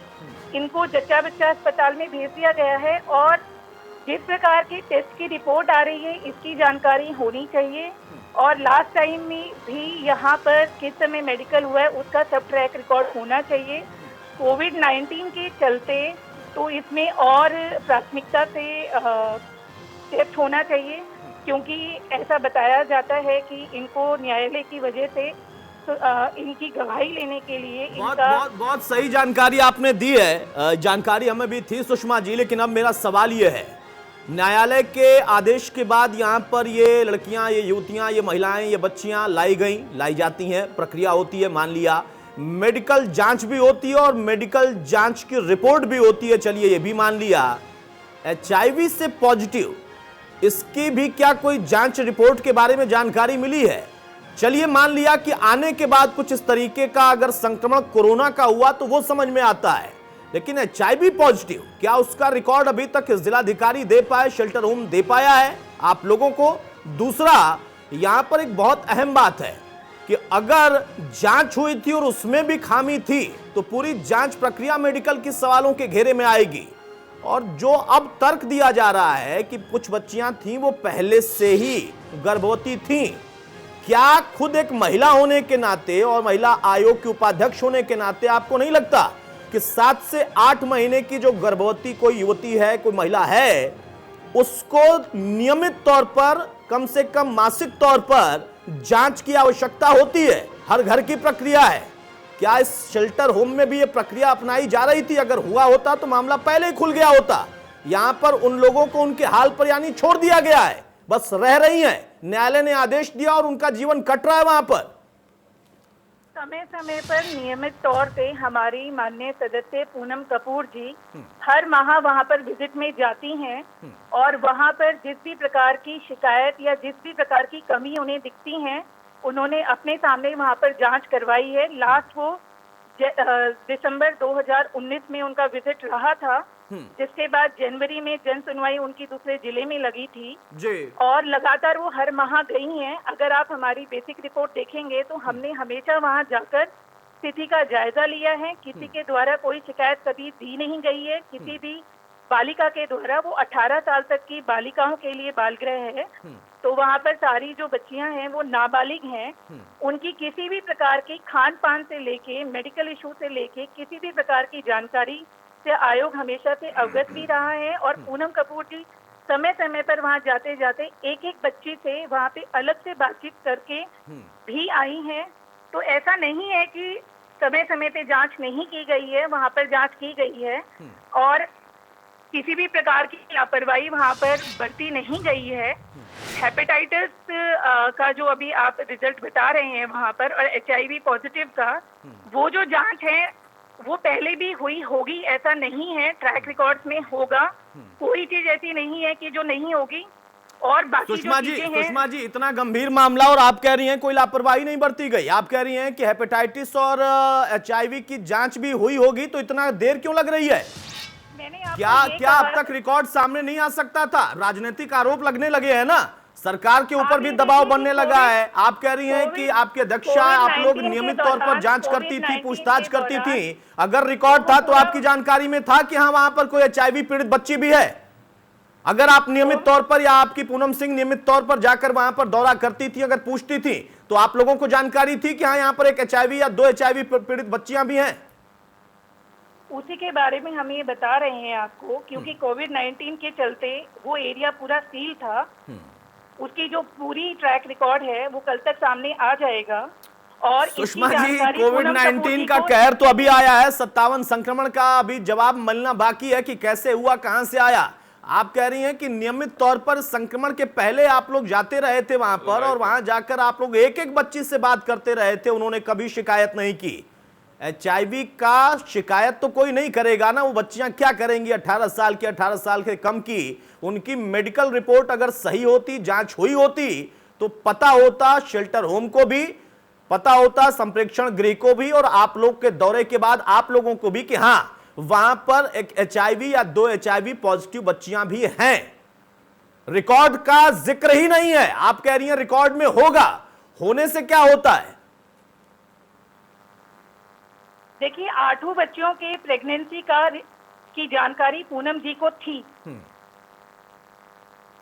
इनको जच्चा बच्चा अस्पताल में भेज दिया गया है और जिस प्रकार की टेस्ट की रिपोर्ट आ रही है इसकी जानकारी होनी चाहिए। और लास्ट टाइम में भी यहाँ पर किस समय मेडिकल हुआ है उसका सब ट्रैक रिकॉर्ड होना चाहिए। कोविड-19 के चलते तो इसमें और प्राथमिकता से टेस्ट होना चाहिए, क्योंकि ऐसा बताया जाता है कि इनको न्यायालय की वजह से इनकी गवाही लेने के लिए बहुत सही जानकारी आपने दी है। जानकारी हमें भी थी सुषमा जी, लेकिन अब मेरा सवाल ये है, न्यायालय के आदेश के बाद यहाँ पर ये लड़कियां, ये युवतियां, ये महिलाएं, ये बच्चियां लाई जाती हैं, प्रक्रिया होती है, मान लिया मेडिकल जांच भी होती है और मेडिकल जांच की रिपोर्ट भी होती है, चलिए ये भी मान लिया। HIV से पॉजिटिव, इसकी भी क्या कोई जांच रिपोर्ट के बारे में जानकारी मिली है? चलिए मान लिया कि आने के बाद कुछ इस तरीके का अगर संक्रमण कोरोना का हुआ तो वो समझ में आता है, लेकिन HIV पॉजिटिव, क्या उसका रिकॉर्ड अभी तक जिलाधिकारी दे पाए, शेल्टर होम दे पाया है आप लोगों को? दूसरा, यहां पर एक बहुत अहम बात है कि अगर जांच हुई थी और उसमें भी खामी थी तो पूरी जांच प्रक्रिया मेडिकल के सवालों के घेरे में आएगी। और जो अब तर्क दिया जा रहा है कि कुछ बच्चियां थीं वो पहले से ही गर्भवती थीं, क्या खुद एक महिला होने के नाते और महिला आयोग के उपाध्यक्ष होने के नाते आपको नहीं लगता कि 7 से 8 महीने की जो गर्भवती कोई युवती है, कोई महिला है, उसको नियमित तौर पर, कम से कम मासिक तौर पर जांच की आवश्यकता होती है? हर घर की प्रक्रिया है। क्या इस शेल्टर होम में भी ये प्रक्रिया अपनाई जा रही थी? अगर हुआ होता तो मामला पहले ही खुल गया होता। यहां पर उन लोगों को उनके हाल पर यानी छोड़ दिया गया है, बस रह रही हैं, न्यायालय ने आदेश दिया और उनका जीवन कट रहा है वहां पर। समय समय पर नियमित तौर पे हमारी माननीय सदस्य पूनम कपूर जी हर माह वहां पर विजिट में जाती हैं और वहां पर जिस भी प्रकार की शिकायत या जिस भी प्रकार की कमी उन्हें दिखती हैं, उन्होंने अपने सामने वहां पर जांच करवाई है। लास्ट वो दिसंबर 2019 में उनका विजिट रहा था, जिसके बाद जनवरी में जन सुनवाई उनकी दूसरे जिले में लगी थी और लगातार वो हर माह गई हैं। अगर आप हमारी बेसिक रिपोर्ट देखेंगे तो हमने हमेशा वहां जाकर स्थिति का जायजा लिया है। किसी के द्वारा कोई शिकायत कभी दी नहीं गई है किसी भी बालिका के द्वारा। वो 18 साल तक की बालिकाओं के लिए बाल गृह है, तो वहाँ पर सारी जो बच्चियां हैं वो नाबालिग हैं। उनकी किसी भी प्रकार की खान पान से लेके मेडिकल इशू से लेके किसी भी प्रकार की जानकारी से आयोग हमेशा से अवगत भी रहा है। और पूनम कपूर जी समय समय पर वहाँ जाते जाते एक एक बच्ची से वहाँ पे अलग से बातचीत करके भी आई हैं। तो ऐसा नहीं है कि समय समय पे जांच नहीं की गई है, वहाँ पर जांच की गई है और किसी भी प्रकार की लापरवाही वहाँ पर बरती नहीं गई है। हेपेटाइटिस का जो अभी आप रिजल्ट बता रहे हैं वहाँ पर और HIV पॉजिटिव का, वो जो जांच है वो पहले भी हुई होगी, ऐसा नहीं है, ट्रैक रिकॉर्ड्स में होगा। कोई चीज ऐसी नहीं है कि जो नहीं होगी। और बाकी सुषमा जी, इतना गंभीर मामला और आप कह रही हैं कोई लापरवाही नहीं बरती गई। आप कह रही हैं कि हेपेटाइटिस और HIV की जांच भी हुई होगी, तो इतना देर क्यों लग रही है? क्या अब तक रिकॉर्ड सामने नहीं आ सकता था? राजनीतिक आरोप लगने लगे हैं ना, सरकार के ऊपर भी दबाव बनने लगा है। आप कह रही हैं कि आपके अध्यक्षा, आप लोग नियमित तौर पर जांच करती थी, पूछताछ करती थी। अगर रिकॉर्ड था तो आपकी जानकारी में था कि हाँ वहां पर कोई HIV पीड़ित बच्ची भी है? अगर आप नियमित तौर पर या आपकी पूनम सिंह नियमित तौर पर जाकर वहां पर दौरा करती थी, अगर पूछती थी, तो आप लोगों को जानकारी थी कि हाँ यहां पर एक एचआईवी या 2 एचआईवी पीड़ित बच्चियां भी हैं? उसी के बारे में हम ये बता रहे हैं आपको, क्योंकि कोविड-19 के चलते वो एरिया पूरा सील था। उसकी जो पूरी ट्रैक रिकॉर्ड है वो कल तक सामने आ जाएगा। और सुषमा जी, कोविड-19 का कहर तो अभी आया है, 57 संक्रमण का अभी जवाब मिलना बाकी है कि कैसे हुआ, कहां से आया। आप कह रही हैं कि नियमित तौर पर संक्रमण के पहले आप लोग जाते रहे थे वहां पर, और वहां जाकर आप लोग एक एक बच्ची से बात करते रहे थे, उन्होंने कभी शिकायत नहीं की। एचआईवी का शिकायत तो कोई नहीं करेगा ना, वो बच्चियां क्या करेंगी 18 साल की, 18 साल के कम की। उनकी मेडिकल रिपोर्ट अगर सही होती, जांच हुई होती, तो पता होता शेल्टर होम को भी, पता होता संप्रेक्षण गृह को भी, और आप लोग के दौरे के बाद आप लोगों को भी कि हां वहां पर एक एचआईवी या 2 एचआईवी पॉजिटिव बच्चियां भी हैं। रिकॉर्ड का जिक्र ही नहीं है। आप कह रही हैं रिकॉर्ड में होगा, होने से क्या होता है? देखिए, 8 बच्चियों के प्रेगनेंसी की जानकारी पूनम जी को थी,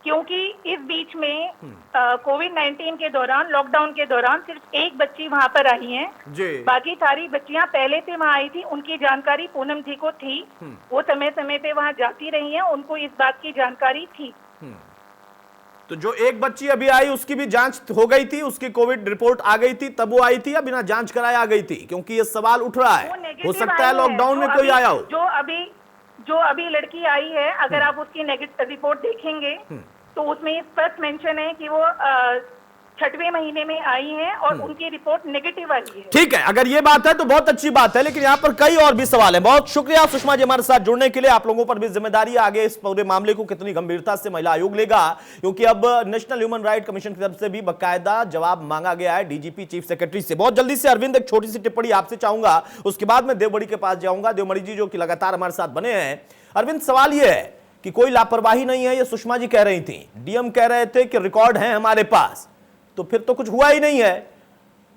क्योंकि इस बीच में कोविड-19 के दौरान, लॉकडाउन के दौरान सिर्फ एक बच्ची वहां पर आई है जी। बाकी सारी बच्चियां पहले से वहां आई थी, उनकी जानकारी पूनम जी को थी। वो समय समय पे वहां जाती रही हैं, उनको इस बात की जानकारी थी। तो जो एक बच्ची अभी आई उसकी भी जांच हो गई थी, उसकी कोविड रिपोर्ट आ गई थी, तब वो आई थी या बिना जांच कराए आ गई थी? क्योंकि ये सवाल उठ रहा है, हो सकता है लॉकडाउन में कोई आया हो। जो अभी लड़की आई है, अगर आप उसकी नेगेटिव रिपोर्ट देखेंगे तो उसमें स्पष्ट मेंशन है कि वो 6वें महीने में आई हैं और उनकी रिपोर्ट नेगेटिव आई है। ठीक है, अगर ये बात है तो बहुत अच्छी बात है, लेकिन यहाँ पर कई और भी सवाल है। बहुत शुक्रिया सुषमा जी हमारे साथ जुड़ने के लिए। आप लोगों पर भी जिम्मेदारी है आगे इस पूरे मामले को कितनी गंभीरता से महिला आयोग लेगा, क्योंकि अब नेशनल ह्यूमन राइट कमीशन की तरफ से भी बाकायदा जवाब मांगा गया है डीजीपी चीफ सेक्रेटरी से। बहुत जल्दी से अरविंद एक छोटी सी टिप्पणी आपसे चाहूंगा, उसके बाद मैं देवमणि के पास जाऊंगा। देवमणि जी जो कि लगातार हमारे साथ बने हैं। अरविंद, सवाल यह है कि कोई लापरवाही नहीं है, ये सुषमा जी कह रही थी, डीएम कह रहे थे कि रिकॉर्ड है हमारे पास, तो फिर तो कुछ हुआ ही नहीं है।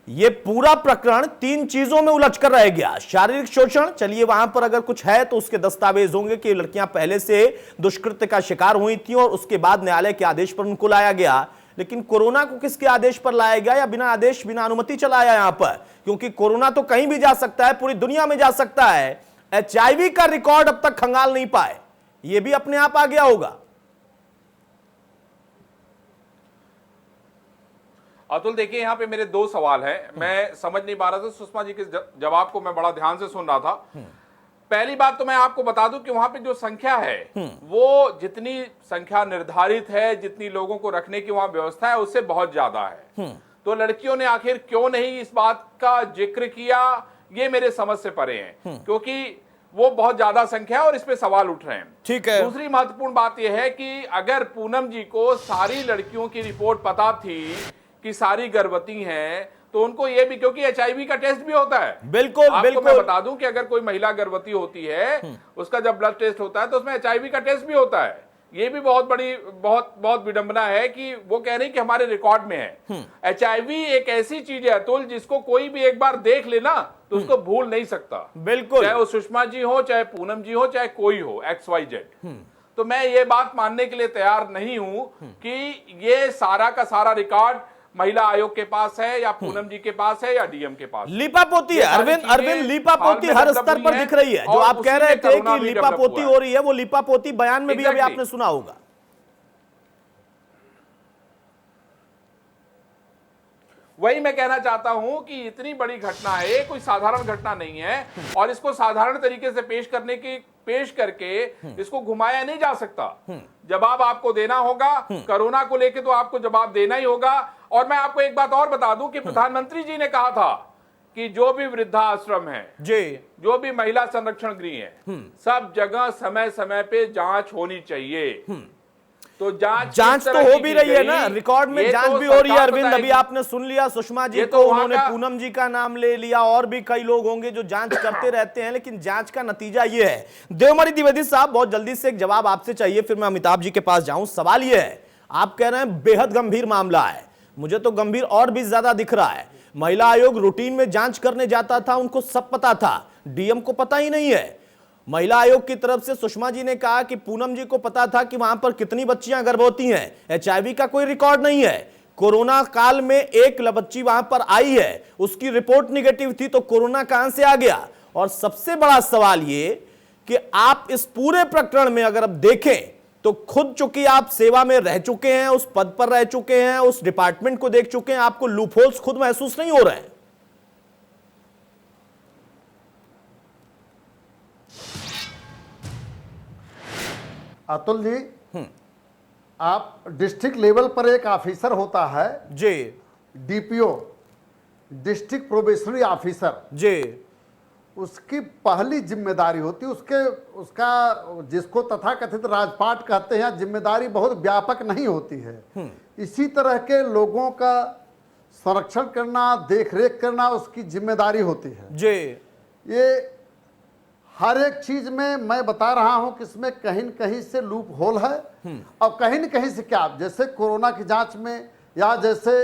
ये पूरा प्रकरण 3 चीजों में उलझ कर रह गया। शारीरिक शोषण, चलिए वहां पर अगर कुछ है तो उसके दस्तावेज होंगे कि लड़कियां पहले से दुष्कृत्य का शिकार हुई थी और उसके बाद न्यायालय के आदेश पर उनको लाया गया। लेकिन कोरोना को किसके आदेश पर लाया गया या बिना आदेश बिना अनुमति चलाया यहां पर? क्योंकि कोरोना तो कहीं भी जा सकता है, पूरी दुनिया में जा सकता है। एचआईवी का रिकॉर्ड अब तक खंगाल नहीं पाए, ये भी अपने आप आ गया होगा। अतुल, देखिए यहाँ पे मेरे 2 सवाल हैं। मैं समझ नहीं पा रहा था सुषमा जी के जवाब को, मैं बड़ा ध्यान से सुन रहा था। पहली बात तो मैं आपको बता दूं कि वहां पे जो संख्या है वो जितनी संख्या निर्धारित है, जितनी लोगों को रखने की वहां व्यवस्था है, उससे बहुत ज्यादा है। तो लड़कियों ने आखिर क्यों नहीं इस बात का जिक्र किया, ये मेरे समझ से परे है, क्योंकि वो बहुत ज्यादा संख्या है और इस पे सवाल उठ रहे हैं। ठीक है। दूसरी महत्वपूर्ण बात यह है कि अगर पूनम जी को सारी लड़कियों की रिपोर्ट पता थी कि सारी गर्भवती हैं, तो उनको ये भी, क्योंकि एचआईवी का टेस्ट भी होता है। बिल्कुल, आपको मैं बता दूं कि अगर कोई महिला गर्भवती होती है, उसका जब ब्लड टेस्ट होता है तो उसमें एचआईवी का टेस्ट भी होता है। ये भी बहुत बड़ी बहुत विडंबना है कि वो कह रहे हैं कि हमारे रिकॉर्ड में है। एचआईवी एक ऐसी चीज है अतुल, जिसको कोई भी एक बार देख लेना तो उसको भूल नहीं सकता। बिल्कुल, चाहे वो सुषमा जी हो, चाहे पूनम जी हो, चाहे कोई हो, XYZ। तो मैं ये बात मानने के लिए तैयार नहीं हूं कि ये सारा का सारा रिकॉर्ड महिला आयोग के पास है या पूनम जी के पास है या डीएम के पास। लीपापोती है अरविंद, लीपापोती हर स्तर पर दिख रही है। जो आप कह रहे थे कि लीपापोती हो रही है, वो लीपापोती बयान में भी अभी आपने सुना होगा। वही मैं कहना चाहता हूं कि इतनी बड़ी घटना है, कोई साधारण घटना नहीं है, और इसको साधारण तरीके से पेश करके इसको घुमाया नहीं जा सकता। जवाब आपको देना होगा, कोरोना को लेकर तो आपको जवाब देना ही होगा। और मैं आपको एक बात और बता दूं कि प्रधानमंत्री जी ने कहा था कि जो भी वृद्धाश्रम है जी, जो भी महिला संरक्षण गृह है, सब जगह समय समय पे जांच होनी चाहिए। तो जांच तो हो भी रही है ना, रिकॉर्ड में जांच भी हो रही है। अरविंद, अभी आपने सुन लिया सुषमा जी को, उन्होंने पूनम जी का नाम ले लिया, और भी कई लोग होंगे जो जांच करते रहते हैं, लेकिन जांच का नतीजा ये है। देवमणि द्विवेदी साहब, बहुत जल्दी से एक जवाब आपसे चाहिए, फिर मैं अमिताभ जी के पास जाऊं। सवाल ये है, आप कह रहे हैं बेहद गंभीर मामला है, मुझे तो गंभीर और भी ज्यादा दिख रहा है। महिला आयोग रूटीन में जांच करने जाता था, उनको सब पता था, डीएम को पता ही नहीं है। महिला आयोग की तरफ से सुषमा जी ने कहा कि पूनम जी को पता था कि वहां पर कितनी बच्चियां गर्भवती हैं, एचआईवी का कोई रिकॉर्ड नहीं है। कोरोना काल में एक बच्ची वहां पर आई है, उसकी रिपोर्ट निगेटिव थी, तो कोरोना कहां से आ गया। और सबसे बड़ा सवाल ये कि आप इस पूरे प्रकरण में अगर अब देखें तो खुद चूंकि आप सेवा में रह चुके हैं, उस पद पर रह चुके हैं, उस डिपार्टमेंट को देख चुके हैं, आपको लूपहोल्स खुद महसूस नहीं हो रहे हैं? अतुल जी, आप डिस्ट्रिक्ट लेवल पर एक ऑफिसर होता है जी, डीपीओ, डिस्ट्रिक्ट प्रोबेशनरी ऑफिसर जी, उसकी पहली जिम्मेदारी होती है उसका जिसको तथाकथित राजपाट कहते हैं, जिम्मेदारी बहुत व्यापक नहीं होती है। इसी तरह के लोगों का संरक्षण करना, देखरेख करना उसकी जिम्मेदारी होती है जी। ये हर एक चीज में मैं बता रहा हूं कि इसमें कहीं न कहीं से लूप होल है, और कहीं न कहीं से क्या, जैसे कोरोना की जांच में, या जैसे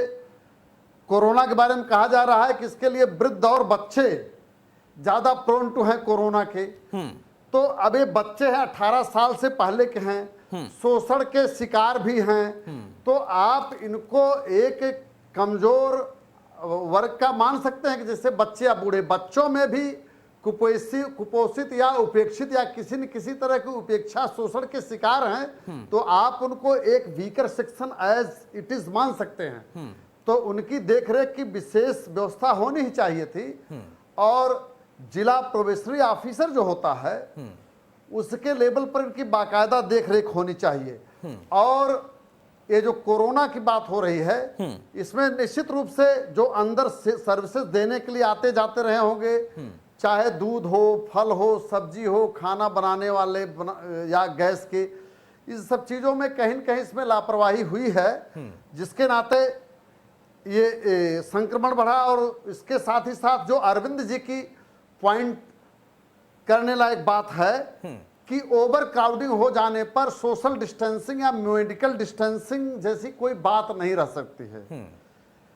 कोरोना के बारे में कहा जा रहा है कि इसके लिए वृद्ध और बच्चे ज्यादा प्रोन टू हैं कोरोना के, तो अब ये बच्चे हैं 18 साल से पहले के हैं, शोषण के शिकार भी हैं, तो आप इनको एक कमजोर वर्ग का मान सकते हैं कि जैसे बच्चे या बूढ़े, बच्चों में भी कुपोषित या उपेक्षित या किसी न किसी तरह की उपेक्षा शोषण के शिकार हैं, तो आप उनको एक weaker section as it is मान सकते हैं। तो उनकी देखरेख की विशेष व्यवस्था होनी ही चाहिए थी। और जिला प्रोबेशनरी ऑफिसर जो होता है उसके लेवल पर इनकी बाकायदा देखरेख होनी चाहिए। और ये जो कोरोना की बात हो रही है, इसमें निश्चित रूप से जो अंदर सर्विसेज देने के लिए आते जाते रहे होंगे, चाहे दूध हो, फल हो, सब्जी हो, खाना बनाने वाले या गैस के, इस सब चीजों में कहीं न कहीं इसमें लापरवाही हुई है, जिसके नाते ये संक्रमण बढ़ा। और इसके साथ ही साथ जो अरविंद जी की पॉइंट करने लायक बात है कि ओवर क्राउडिंग हो जाने पर सोशल डिस्टेंसिंग या मेडिकल डिस्टेंसिंग जैसी कोई बात नहीं रह सकती है।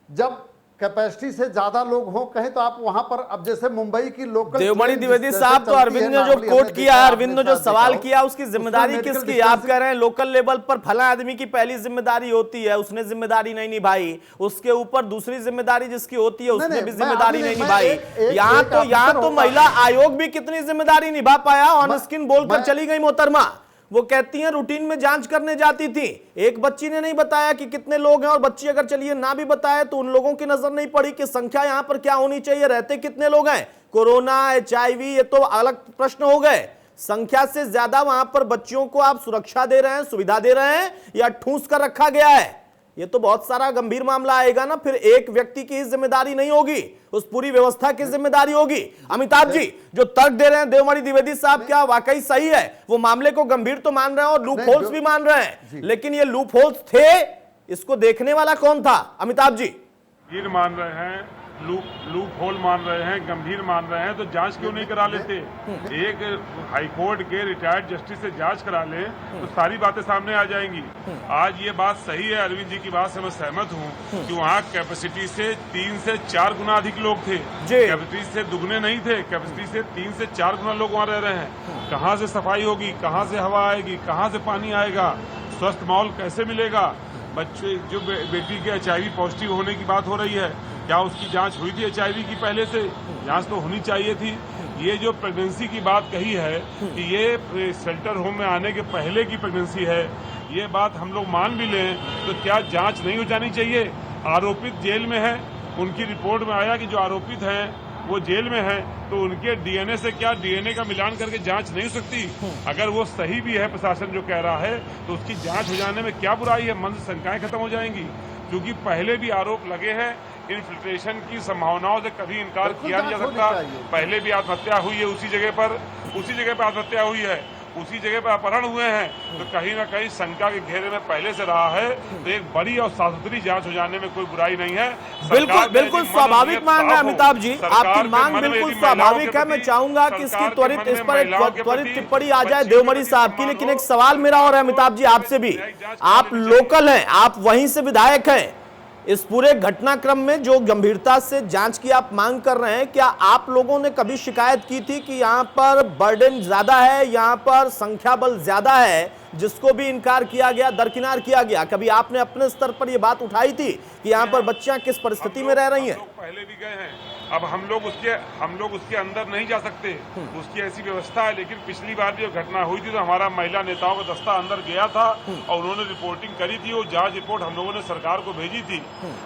जब कैपेसिटी से ज्यादा लोग हो कहें तो आप वहां पर, अब जैसे मुंबई की लोकल देवमणि द्विवेदी साहब, तो अरविंद ने जो कोट किया है, अरविंद ने जो सवाल किया, उसकी जिम्मेदारी किसकी? आप कह रहे हैं लोकल लेवल पर फला आदमी की पहली जिम्मेदारी होती है, उसने जिम्मेदारी नहीं निभाई, उसके ऊपर दूसरी जिम्मेदारी जिसकी होती है उसने भी जिम्मेदारी नहीं निभाई। यहाँ तो महिला आयोग भी कितनी जिम्मेदारी निभा पाया, ऑन स्क्रीन बोलकर चली गई मोहतरमा। वो कहती हैं रूटीन में जांच करने जाती थी, एक बच्ची ने नहीं बताया कि कितने लोग हैं, और बच्ची अगर चलिए ना भी बताए तो उन लोगों की नजर नहीं पड़ी कि संख्या यहां पर क्या होनी चाहिए, रहते कितने लोग हैं। कोरोना, एचआईवी, ये तो अलग प्रश्न हो गए, संख्या से ज्यादा वहां पर बच्चियों को आप सुरक्षा दे रहे हैं, सुविधा दे रहे हैं, या ठूंस कर रखा गया है। ये तो बहुत सारा गंभीर मामला आएगा ना, फिर एक व्यक्ति की जिम्मेदारी नहीं होगी, उस पूरी व्यवस्था की जिम्मेदारी होगी। अमिताभ जी जो तर्क दे रहे हैं देवमणि द्विवेदी साहब, क्या वाकई सही है? वो मामले को गंभीर तो मान रहे हैं और लूप होल्स भी मान रहे हैं, लेकिन ये लूप होल्स थे, इसको देखने वाला कौन था? अमिताभ जी गंभीर मान रहे हैं, लूप होल मान रहे हैं, गंभीर मान रहे हैं, तो जांच क्यों नहीं करा लेते? एक हाईकोर्ट के रिटायर्ड जस्टिस से जांच करा ले तो सारी बातें सामने आ जाएंगी। आज ये बात सही है, अरविंद जी की बात से मैं सहमत हूँ कि वहाँ कैपेसिटी से 3 से 4 गुना अधिक लोग थे, कैपेसिटी से दुगने नहीं थे, कैपेसिटी से 3 से 4 गुना लोग वहाँ रह रहे हैं। कहाँ से सफाई होगी, कहाँ से हवा आएगी, कहाँ से पानी आएगा, स्वस्थ माहौल कैसे मिलेगा? बच्चे जो बेटी के एचआईवी पॉजिटिव होने की बात हो रही है, क्या उसकी जांच हुई थी एचआईवी की? पहले से जांच तो होनी चाहिए थी। ये जो प्रेगनेंसी की बात कही है कि ये शेल्टर होम में आने के पहले की प्रेगनेंसी है, ये बात हम लोग मान भी लें तो क्या जांच नहीं हो जानी चाहिए? आरोपित जेल में है, उनकी रिपोर्ट में आया कि जो आरोपित हैं वो जेल में हैं, तो उनके डीएनए से क्या डीएनए का मिलान करके जांच नहीं हो सकती? अगर वो सही भी है, प्रशासन जो कह रहा है, तो उसकी जांच हो जाने में क्या बुराई है? मन से शंकाएं खत्म हो जाएंगी, क्योंकि पहले भी आरोप लगे हैं। इन्फिल्ट्रेशन की संभावनाओं से कभी इनकार किया नहीं जा सकता। पहले भी आत्महत्या हुई है उसी जगह पर आत्महत्या हुई है, उसी जगह पर अपहरण हुए हैं, तो कहीं ना कहीं शंका के घेरे में पहले से रहा है। तो एक बड़ी और साफ सुथरी जांच हो जाने में कोई बुराई नहीं है। बिल्कुल स्वाभाविक मांग है अमिताभ जी, आपकी मांग बिल्कुल स्वाभाविक है। मैं चाहूंगा कि इसकी त्वरित इस पर एक त्वरित टिप्पणी आ जाए देवमणि साहब की, लेकिन एक सवाल मेरा और है अमिताभ जी आपसे भी, आप लोकल हैं, आप वहीं से विधायक हैं, इस पूरे घटनाक्रम में जो गंभीरता से जांच की आप मांग कर रहे हैं, क्या आप लोगों ने कभी शिकायत की थी कि यहां पर बर्डन ज्यादा है, यहां पर संख्या बल ज्यादा है, जिसको भी इनकार किया गया, दरकिनार किया गया? कभी आपने अपने स्तर पर यह बात उठाई थी कि यहां पर बच्चियां किस परिस्थिति में रह रही हैं? पहले भी गए हैं, अब हम लोग उसके अंदर नहीं जा सकते, उसकी ऐसी व्यवस्था है। लेकिन पिछली बार जो घटना हुई थी तो हमारा महिला नेताओं का दस्ता अंदर गया था और उन्होंने रिपोर्टिंग करी थी। वो जांच रिपोर्ट हम लोगों ने सरकार को भेजी थी,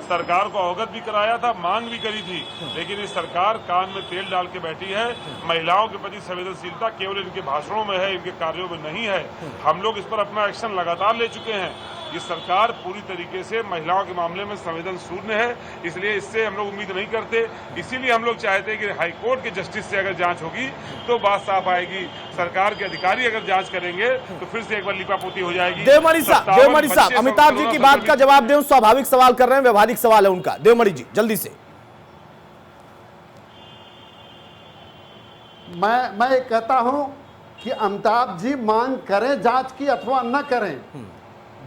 सरकार को अवगत भी कराया था, मांग भी करी थी। लेकिन ये सरकार कान में तेल डाल के बैठी है। महिलाओं के प्रति संवेदनशीलता केवल इनके भाषणों में है, इनके कार्यों में नहीं है। हम लोग इस पर अपना एक्शन लगातार ले चुके हैं। ये सरकार पूरी तरीके से महिलाओं के मामले में संवेदन शून्य है, इसलिए इससे हम लोग उम्मीद नहीं करते। इसीलिए हम लोग चाहते हैं कि हाईकोर्ट के जस्टिस से अगर जांच होगी तो बात साफ आएगी। सरकार के अधिकारी अगर जांच करेंगे तो फिर से एक बार लिपापोती हो जाएगी। देवमणि साहब, अमिताभ जी की बात का जवाब दें। स्वाभाविक सवाल कर रहे हैं, व्यवहारिक सवाल है उनका। देवमणि जी जल्दी से। मैं ये कहता हूं कि अमिताभ जी मांग करें जांच की अथवा न करें,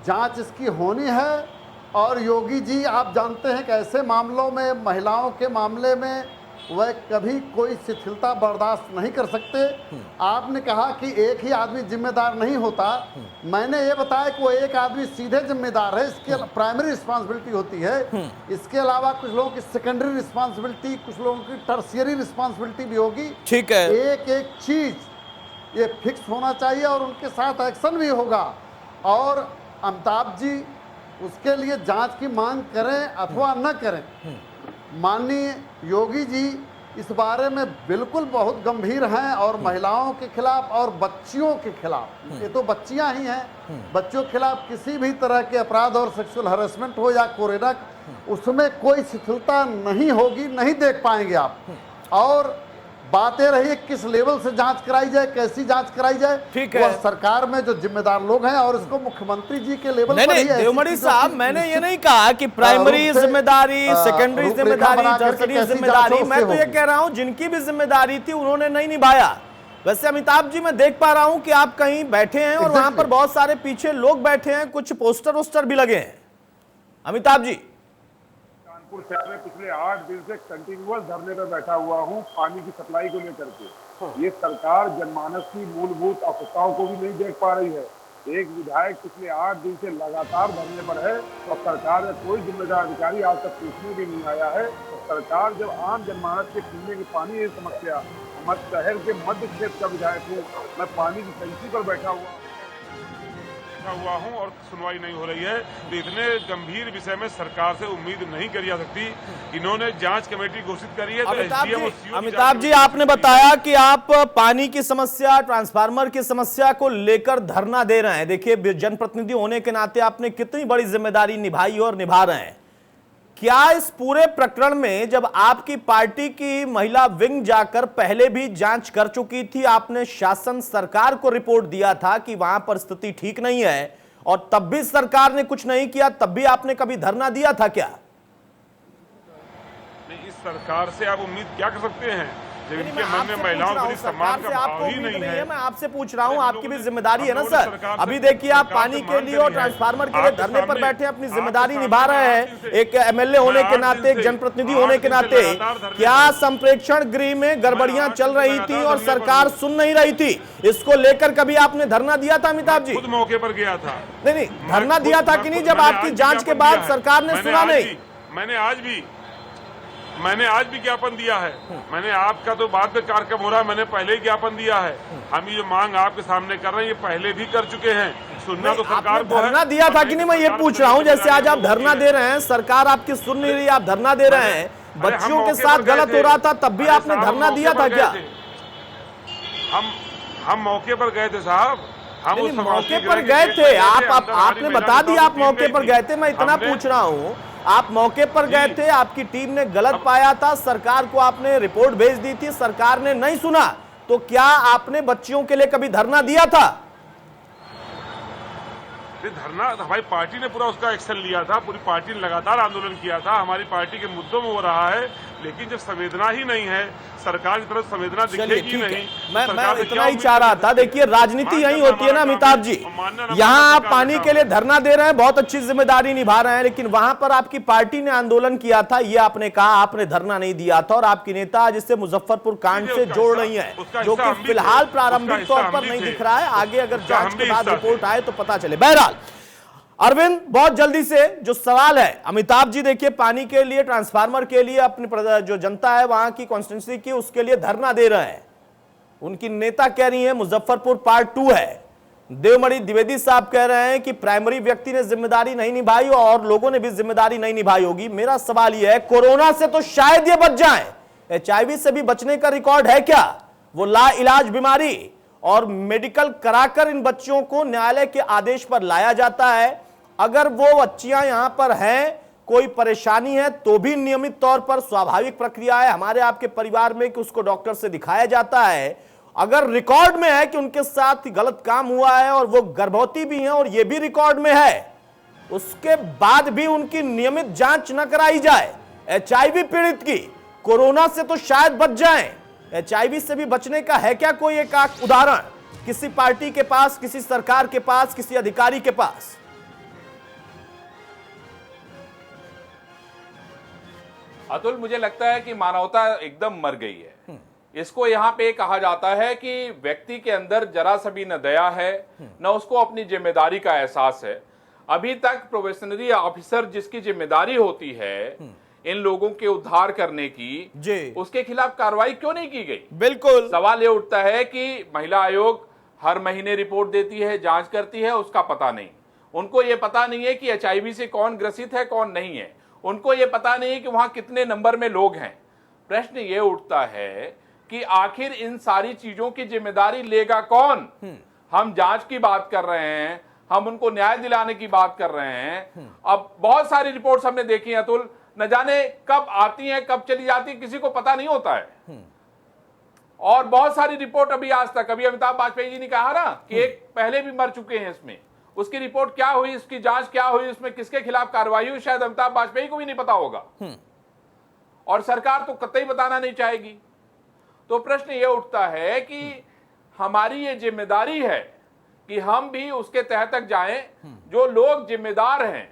जांच इसकी होनी है। और योगी जी आप जानते हैं कि ऐसे मामलों में, महिलाओं के मामले में वह कभी कोई शिथिलता बर्दाश्त नहीं कर सकते। आपने कहा कि एक ही आदमी जिम्मेदार नहीं होता, मैंने ये बताया कि वो एक आदमी सीधे जिम्मेदार है, इसके प्राइमरी रिस्पांसिबिलिटी होती है। इसके अलावा कुछ लोगों की सेकेंडरी रिस्पांसिबिलिटी, कुछ लोगों की टर्शियरी रिस्पांसिबिलिटी भी होगी। ठीक है, एक एक चीज ये फिक्स होना चाहिए और उनके साथ एक्शन भी होगा। और अमिताभ जी उसके लिए जांच की मांग करें अथवा न करें, माननीय योगी जी इस बारे में बिल्कुल बहुत गंभीर हैं और महिलाओं के खिलाफ और बच्चियों के खिलाफ, ये तो बच्चियां ही हैं, बच्चों के खिलाफ किसी भी तरह के अपराध और सेक्सुअल हरेसमेंट हो या कोरेना, उसमें कोई शिथिलता नहीं होगी, नहीं देख पाएंगे आप। और बातें रही किस लेवल से जांच कराई जाए, कैसी जांच कराई जाए, ठीक है, वह सरकार में जो जिम्मेदार लोग हैं और इसको मुख्यमंत्री जी के लेवल पर नहीं, देवमणि साहब, मैंने ये नहीं कहा कि प्राइमरी जिम्मेदारी, सेकेंडरी जिम्मेदारी, टर्शरी जिम्मेदारी, मैं तो ये कह रहा हूं जिनकी भी जिम्मेदारी थी उन्होंने नहीं निभाया। वैसे अमिताभ जी, मैं देख पा रहा हूं कि आप कहीं बैठे हैं और वहां पर बहुत सारे पीछे लोग बैठे हैं, कुछ पोस्टर वोस्टर भी लगे हैं। अमिताभ जी, कानपुर शहर में पिछले 8 दिन से कंटिन्यूअस धरने पर बैठा हुआ हूँ पानी की सप्लाई को लेकर के। ये सरकार जनमानस की मूलभूत आवश्यकताओं को भी नहीं देख पा रही है। एक विधायक पिछले 8 दिन से लगातार धरने पर है और सरकार का कोई जिम्मेदार अधिकारी आज तक पूछने भी नहीं आया है। सरकार जब आम जनमानस के पीने के पानी की समस्या, हमारे शहर के मध्य क्षेत्र का विधायक हूँ, मैं पानी की टंकी पर बैठा हुआ हूं और सुनवाई नहीं हो रही है। तो इतने गंभीर विषय में सरकार से उम्मीद नहीं करी जा सकती। इन्होंने जांच कमेटी घोषित करी है। अमिताभ जी, आपने बताया कि आप पानी की समस्या, ट्रांसफार्मर की समस्या को लेकर धरना दे रहे हैं। देखिए, जनप्रतिनिधि होने के नाते आपने कितनी बड़ी जिम्मेदारी निभाई और निभा रहे हैं। क्या इस पूरे प्रकरण में जब आपकी पार्टी की महिला विंग जाकर पहले भी जांच कर चुकी थी, आपने शासन सरकार को रिपोर्ट दिया था कि वहां पर स्थिति ठीक नहीं है और तब भी सरकार ने कुछ नहीं किया, तब भी आपने कभी धरना दिया था क्या? नहीं, इस सरकार से आप उम्मीद क्या कर सकते हैं जब इनके मन में महिलाओं के सम्मान का भाव ही नहीं है। मैं आपसे पूछ रहा हूं, आपकी भी जिम्मेदारी है ना सर। अभी देखिए, आप पानी के लिए और ट्रांसफार्मर के लिए धरने पर बैठे, अपनी जिम्मेदारी निभा रहे हैं एक एमएलए होने के नाते, एक जनप्रतिनिधि होने के नाते। क्या संप्रेक्षण गृह में गड़बड़ियां चल रही थी और सरकार सुन नहीं रही थी, इसको लेकर कभी आपने धरना दिया था अमिताभ जी? खुद मौके पर गया था। नहीं, धरना दिया था कि नहीं जब आपकी जांच के बाद सरकार ने सुना नहीं? मैंने आज भी ज्ञापन दिया है। मैंने आपका तो बाद में कार्यक्रम हो रहा है, मैंने पहले ही ज्ञापन दिया है। हम ये मांग आपके सामने कर रहे हैं, ये पहले भी कर चुके हैं। सुनना तो सरकार को है। धरना दिया था कि नहीं, मैं ये पूछ रहा हूँ। जैसे आज आप धरना दे रहे हैं, सरकार आपकी सुन नहीं रही, आप धरना दे रहे हैं, बच्चियों के साथ गलत हो रहा था, तब भी आपने धरना दिया था क्या? हम मौके पर गए थे साहब, हम उस मौके पर गए थे। आपने बता दिया आप मौके पर गए थे। मैं इतना पूछ रहा हूँ, आप मौके पर गए थे, आपकी टीम ने गलत पाया था, सरकार को आपने रिपोर्ट भेज दी थी, सरकार ने नहीं सुना, तो क्या आपने बच्चियों के लिए कभी धरना दिया था? धरना हमारी पार्टी ने पूरा उसका एक्शन लिया था, पूरी पार्टी ने लगातार आंदोलन किया था, हमारी पार्टी के मुद्दों में हो रहा है। लेकिन जब संवेदना ही नहीं है, सरकार की तरफ संवेदना दिखेगी नहीं, मैं सरकार से इतना क्या ही उम्मीद चाह रहा कर था। सकते हैं? देखिए राजनीति यही होती है ना अमिताभ जी, यहाँ आप पानी के लिए धरना दे रहे हैं, बहुत अच्छी जिम्मेदारी निभा रहे हैं, लेकिन वहां पर आपकी पार्टी ने आंदोलन किया था, ये आपने कहा, आपने धरना नहीं दिया था, और आपकी नेता आज इसे मुजफ्फरपुर कांड से जोड़ रही है, जो कि फिलहाल प्रारंभिक तौर पर नहीं दिख रहा है। आगे अगर जांच के बाद रिपोर्ट आए तो पता चले। बहरहाल अरविंद, बहुत जल्दी से जो सवाल है, अमिताभ जी देखिए पानी के लिए, ट्रांसफार्मर के लिए अपनी जो जनता है वहां की कॉन्स्टिट्यूंसी की, उसके लिए धरना दे रहे हैं। उनकी नेता कह रही है मुजफ्फरपुर पार्ट 2 है। देवमणि द्विवेदी साहब कह रहे हैं कि प्राइमरी व्यक्ति ने जिम्मेदारी नहीं निभाई और लोगों ने भी जिम्मेदारी नहीं निभाई होगी। मेरा सवाल यह है, कोरोना से तो शायद ये बच जाएं, HIV से भी बचने का रिकॉर्ड है क्या? वो लाइलाज बीमारी, और मेडिकल कराकर इन बच्चियों को न्यायालय के आदेश पर लाया जाता है। अगर वो बच्चियां यहां पर हैं, कोई परेशानी है, तो भी नियमित तौर पर स्वाभाविक प्रक्रिया है हमारे आपके परिवार में कि उसको डॉक्टर से दिखाया जाता है। अगर रिकॉर्ड में है कि उनके साथ गलत काम हुआ है और वो गर्भवती भी हैं और ये भी रिकॉर्ड में है, उसके बाद भी उनकी नियमित जांच न कराई जाए। HIV पीड़ित की, कोरोना से तो शायद बच जाएं, HIV से भी बचने का है क्या कोई एक उदाहरण किसी पार्टी के पास, किसी सरकार के पास, किसी अधिकारी के पास? अतुल, मुझे लगता है कि मानवता एकदम मर गई है। इसको यहाँ पे कहा जाता है कि व्यक्ति के अंदर जरा सा भी न दया है, न उसको अपनी जिम्मेदारी का एहसास है। अभी तक प्रोबेशनरी ऑफिसर जिसकी जिम्मेदारी होती है इन लोगों के उद्धार करने की, उसके खिलाफ कार्रवाई क्यों नहीं की गई? बिल्कुल सवाल ये उठता है कि महिला आयोग हर महीने रिपोर्ट देती है, जांच करती है, उसका पता नहीं। उनको ये पता नहीं है कि HIV से कौन ग्रसित है, कौन नहीं है। उनको ये पता नहीं है कि वहां कितने नंबर में लोग हैं। प्रश्न ये उठता है कि आखिर इन सारी चीजों की जिम्मेदारी लेगा कौन? हम जांच की बात कर रहे हैं, हम उनको न्याय दिलाने की बात कर रहे हैं। अब बहुत सारी रिपोर्ट्स हमने देखी हैं अतुल, न जाने कब आती हैं, कब चली जाती है, किसी को पता नहीं होता है। और बहुत सारी रिपोर्ट अभी आज तक, अभी अमिताभ वाजपेयी जी ने कहा ना कि एक पहले भी मर चुके हैं इसमें, उसकी रिपोर्ट क्या हुई, उसकी जांच क्या हुई, उसमें किसके खिलाफ कार्रवाई हुई, शायद अमिताभ वाजपेयी को भी नहीं पता होगा, और सरकार तो कतई बताना नहीं चाहेगी। तो प्रश्न यह उठता है कि हमारी ये जिम्मेदारी है कि हम भी उसके तहत तक जाएं, जो लोग जिम्मेदार हैं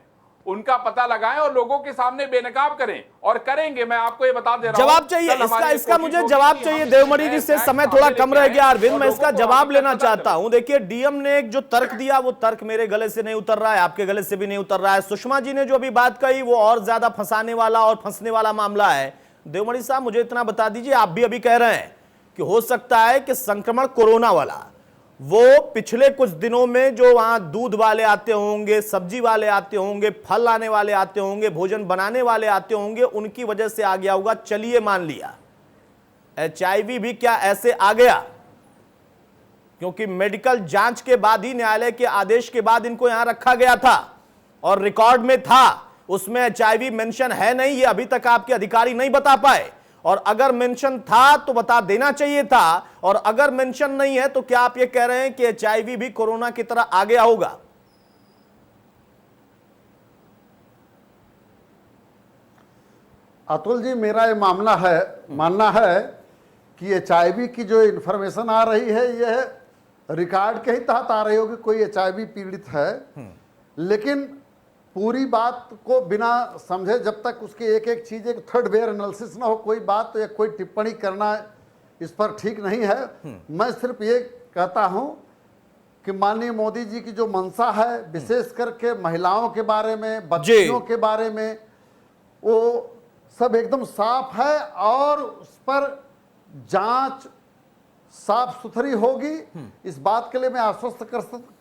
उनका पता लगाएं और लोगों के सामने बेनकाब करें, और करेंगे। मैं आपको ये बता दे रहा हूं, जवाब चाहिए इसका मुझे जवाब चाहिए। देवमणि जी से समय थोड़ा कम रह गया अरविंद, मैं इसका जवाब लेना चाहता हूं। देखिए डीएम ने एक जो तर्क दिया, वो तर्क मेरे गले से नहीं उतर रहा है, आपके गले से भी नहीं उतर रहा है। सुषमा जी ने जो अभी बात कही वो और ज्यादा फंसाने वाला और फंसने वाला मामला है। देवमणि साहब मुझे इतना बता दीजिए, आप भी अभी कह रहे हैं कि हो सकता है कि संक्रमण कोरोना वाला वो पिछले कुछ दिनों में जो वहां दूध वाले आते होंगे, सब्जी वाले आते होंगे, फल लाने वाले आते होंगे, भोजन बनाने वाले आते होंगे, उनकी वजह से आ गया होगा। चलिए मान लिया HIV भी क्या ऐसे आ गया? क्योंकि मेडिकल जांच के बाद ही, न्यायालय के आदेश के बाद इनको यहां रखा गया था और रिकॉर्ड में था, उसमें HIV मेंशन है नहीं, ये अभी तक आपके अधिकारी नहीं बता पाए। और अगर मेंशन था तो बता देना चाहिए था, और अगर मेंशन नहीं है तो क्या आप ये कह रहे हैं कि HIV भी कोरोना की तरह आ गया होगा? अतुल जी, मेरा ये मानना है कि HIV की जो इंफॉर्मेशन आ रही है यह रिकॉर्ड के ही तहत आ रही होगी, कोई HIV पीड़ित है, लेकिन पूरी बात को बिना समझे जब तक उसकी एक एक चीज, एक थर्ड वेयर एनालिसिस ना हो, कोई बात तो या कोई टिप्पणी करना इस पर ठीक नहीं है। मैं सिर्फ ये कहता हूं कि माननीय मोदी जी की जो मंशा है, विशेष करके महिलाओं के बारे में, बच्चियों के बारे में, वो सब एकदम साफ है और उस पर जांच साफ सुथरी होगी, इस बात के लिए मैं आश्वस्त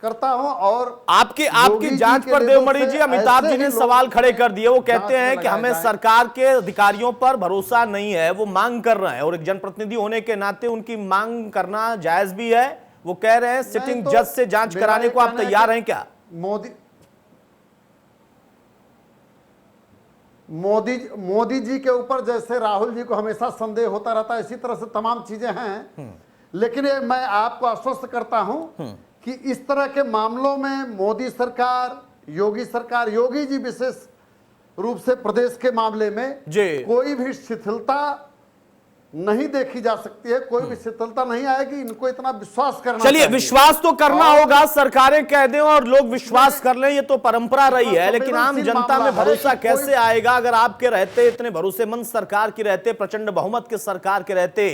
करता हूं। और आपकी जांच पर देवमणि जी, अमिताभ जी ने सवाल खड़े कर दिए। वो कहते हैं कि हमें सरकार के अधिकारियों पर भरोसा नहीं है, वो मांग कर रहे हैं, और एक जनप्रतिनिधि होने के नाते उनकी मांग करना जायज भी है। वो कह रहे हैं सिटिंग जज से जांच कराने को आप तैयार हैं क्या? मोदी जी के ऊपर जैसे राहुल जी को हमेशा संदेह होता रहता है, इसी तरह से तमाम चीजें हैं। लेकिन ये मैं आपको आश्वस्त करता हूं कि इस तरह के मामलों में मोदी सरकार, योगी सरकार, योगी जी विशेष रूप से प्रदेश के मामले में जी। कोई भी शिथिलता नहीं देखी जा सकती है, कोई भी शिथिलता नहीं आएगी। इनको इतना विश्वास करना चलिए, चाहिए। विश्वास तो करना होगा, सरकारें कह दें और लोग विश्वास कर लें, ये तो परंपरा रही है, लेकिन आम जनता में भरोसा कैसे आएगा अगर आपके रहते इतने भरोसेमंद सरकार के रहते, प्रचंड बहुमत के सरकार के रहते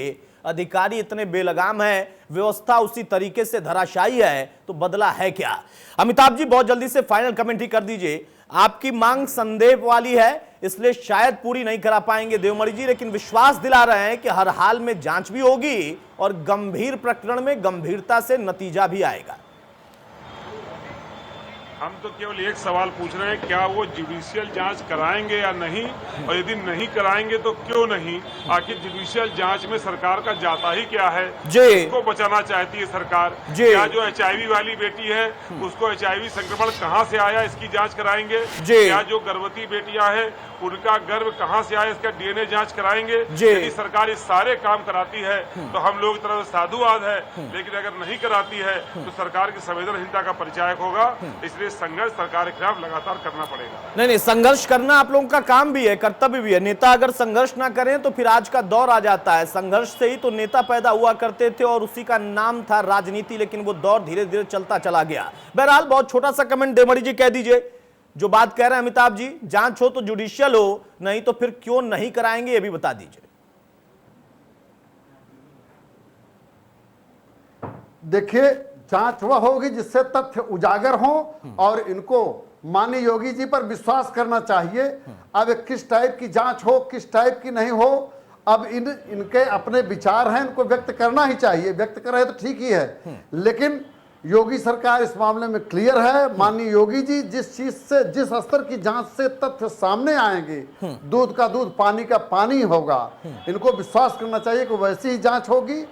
अधिकारी इतने बेलगाम है, व्यवस्था उसी तरीके से धराशायी है, तो बदला है क्या? अमिताभ जी, बहुत जल्दी से फाइनल कमेंट ही कर दीजिए। आपकी मांग संदेह वाली है, इसलिए शायद पूरी नहीं करा पाएंगे देवमणि जी, लेकिन विश्वास दिला रहे हैं कि हर हाल में जांच भी होगी और गंभीर प्रकरण में गंभीरता से नतीजा भी आएगा। हम तो केवल एक सवाल पूछ रहे हैं, क्या वो जुडिशियल जांच कराएंगे या नहीं, और यदि नहीं कराएंगे तो क्यों नहीं? आखिर जुडिशियल जांच में सरकार का जाता ही क्या है? उसको बचाना चाहती है सरकार। क्या जो HIV वाली बेटी है उसको HIV संक्रमण कहां से आया, इसकी जांच कराएंगे? क्या जो गर्भवती बेटियां हैं उनका गर्भ कहां से आया, इसका DNA जांच कराएंगे? यदि सरकार इस सारे काम कराती है तो हम लोग की तरफ साधुवाद है, लेकिन अगर नहीं कराती है तो सरकार की संवेदनहीनता का परिचायक होगा। इसलिए संघर्ष सरकार के खिलाफ लगातार करना पड़ेगा। नहीं, संघर्ष करना आप लोगों का काम भी है, कर्तव्य भी है। नेता अगर संघर्ष ना करें तो फिर आज का दौर आ जाता है। संघर्ष से ही तो नेता पैदा हुआ करते थे और उसी का नाम था राजनीति, लेकिन वो दौर धीरे धीरे चलता चला गया। बहरहाल, बहुत छोटा सा कमेंट देवमणि जी कह दीजिए, जो बात कह रहे हैं अमिताभ जी, जांच हो तो जुडिशियल हो, नहीं तो फिर क्यों नहीं कराएंगे, ये भी बता दीजिए। देखिए, जांच वह होगी जिससे तथ्य उजागर हो और इनको माननीय योगी जी पर विश्वास करना चाहिए। अब किस टाइप की जांच हो, किस टाइप की नहीं हो, अब इनके अपने विचार हैं, इनको व्यक्त करना ही चाहिए। व्यक्त कर रहे तो ठीक ही है, लेकिन योगी सरकार इस मामले में क्लियर है। माननीय योगी जी जिस चीज से, जिस स्तर की जांच से तथ्य सामने आएंगे, दूध का दूध पानी का पानी होगा। इनको विश्वास करना चाहिए कि वैसी ही जांच होगी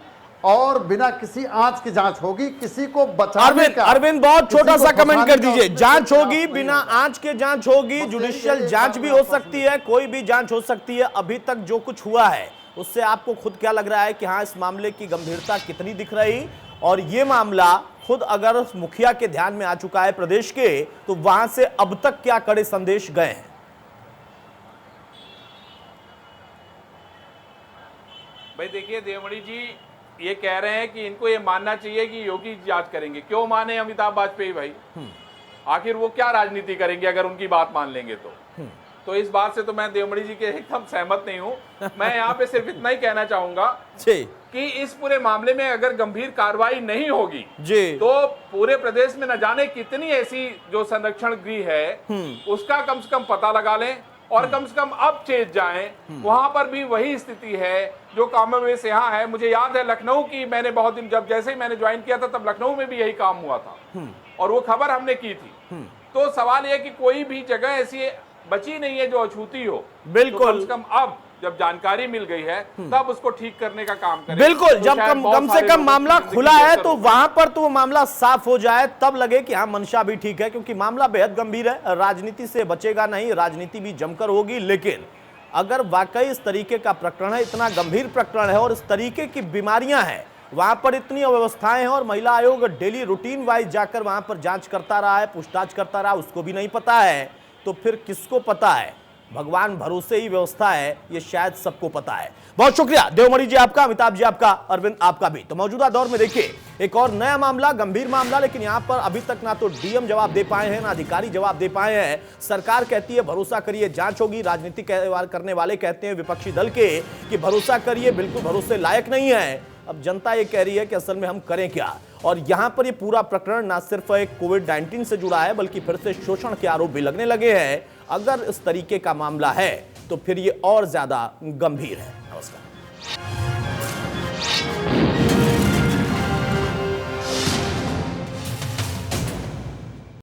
और बिना किसी आंच की जांच होगी, किसी को बचाने का। अरविंद, बहुत छोटा सा कमेंट कर दीजिए। जांच होगी, बिना आंच के जांच होगी, जुडिशियल जांच भी हो सकती है, कोई भी जांच हो सकती है। अभी तक जो कुछ हुआ है उससे आपको खुद क्या लग रहा है कि हाँ, इस मामले की गंभीरता कितनी दिख रही, और ये मामला खुद अगर मुखिया के ध्यान में आ चुका है प्रदेश के, तो वहां से अब तक क्या कड़े संदेश गए हैं? भाई देखिए, देवमणि जी ये कह रहे हैं कि इनको ये मानना चाहिए कि योगी जांच करेंगे। क्यों माने अमिताभ वाजपेयी भाई? आखिर वो क्या राजनीति करेंगे अगर उनकी बात मान लेंगे तो इस बात से तो मैं देवमणि जी के एकदम सहमत नहीं हूं। मैं यहाँ पे सिर्फ इतना ही कहना चाहूंगा कि इस पूरे मामले में अगर गंभीर कार्रवाई नहीं होगी तो पूरे प्रदेश में न जाने कितनी ऐसी जो संरक्षण गृह है उसका कम से कम पता लगा लें और कम से कम अब चेत जाएं। वहां पर भी वही स्थिति है जो कमोबेश यहाँ है। मुझे याद है लखनऊ की, मैंने बहुत दिन, जब जैसे ही मैंने ज्वाइन किया था तब लखनऊ में भी यही काम हुआ था और वो खबर हमने की थी। तो सवाल यह कि कोई भी जगह ऐसी बची नहीं है जो अछूती हो। बिल्कुल, तो कम से कम अब जब जानकारी मिल गई है तब उसको ठीक करने का काम करें। बिल्कुल, तो जब कम से कम मामला खुला है तो वहां पर तो वो मामला साफ हो जाए, तब लगे कि हाँ, मंशा भी ठीक है, क्योंकि मामला बेहद गंभीर है। राजनीति से बचेगा नहीं, राजनीति भी जमकर होगी। लेकिन अगर वाकई इस तरीके का प्रकरण है, इतना गंभीर प्रकरण है और इस तरीके की बीमारियां हैं, वहां पर इतनी अव्यवस्थाएं हैं और महिला आयोग डेली रूटीन वाइज जाकर वहां पर जांच करता रहा है, पूछताछ करता रहा, उसको भी नहीं पता है, तो फिर किसको पता है? भगवान भरोसे ही व्यवस्था है, ये शायद सबको पता है। बहुत शुक्रिया देवमणि जी आपका, अमिताभ जी आपका, अरविंद आपका भी। तो मौजूदा दौर में देखिए एक और नया मामला, गंभीर मामला, लेकिन यहां पर अभी तक ना तो डीएम जवाब दे पाए हैं, ना अधिकारी जवाब दे पाए हैं। सरकार कहती है भरोसा करिए जांच होगी, राजनीति करने वाले कहते हैं विपक्षी दल के कि भरोसा करिए, बिल्कुल भरोसे लायक नहीं है। अब जनता ये कह रही है कि असल में हम करें क्या। और यहां पर ये पूरा प्रकरण ना सिर्फ एक कोविड-19 से जुड़ा है, बल्कि फिर से शोषण के आरोप भी लगने लगे हैं। अगर इस तरीके का मामला है तो फिर ये और ज्यादा गंभीर है।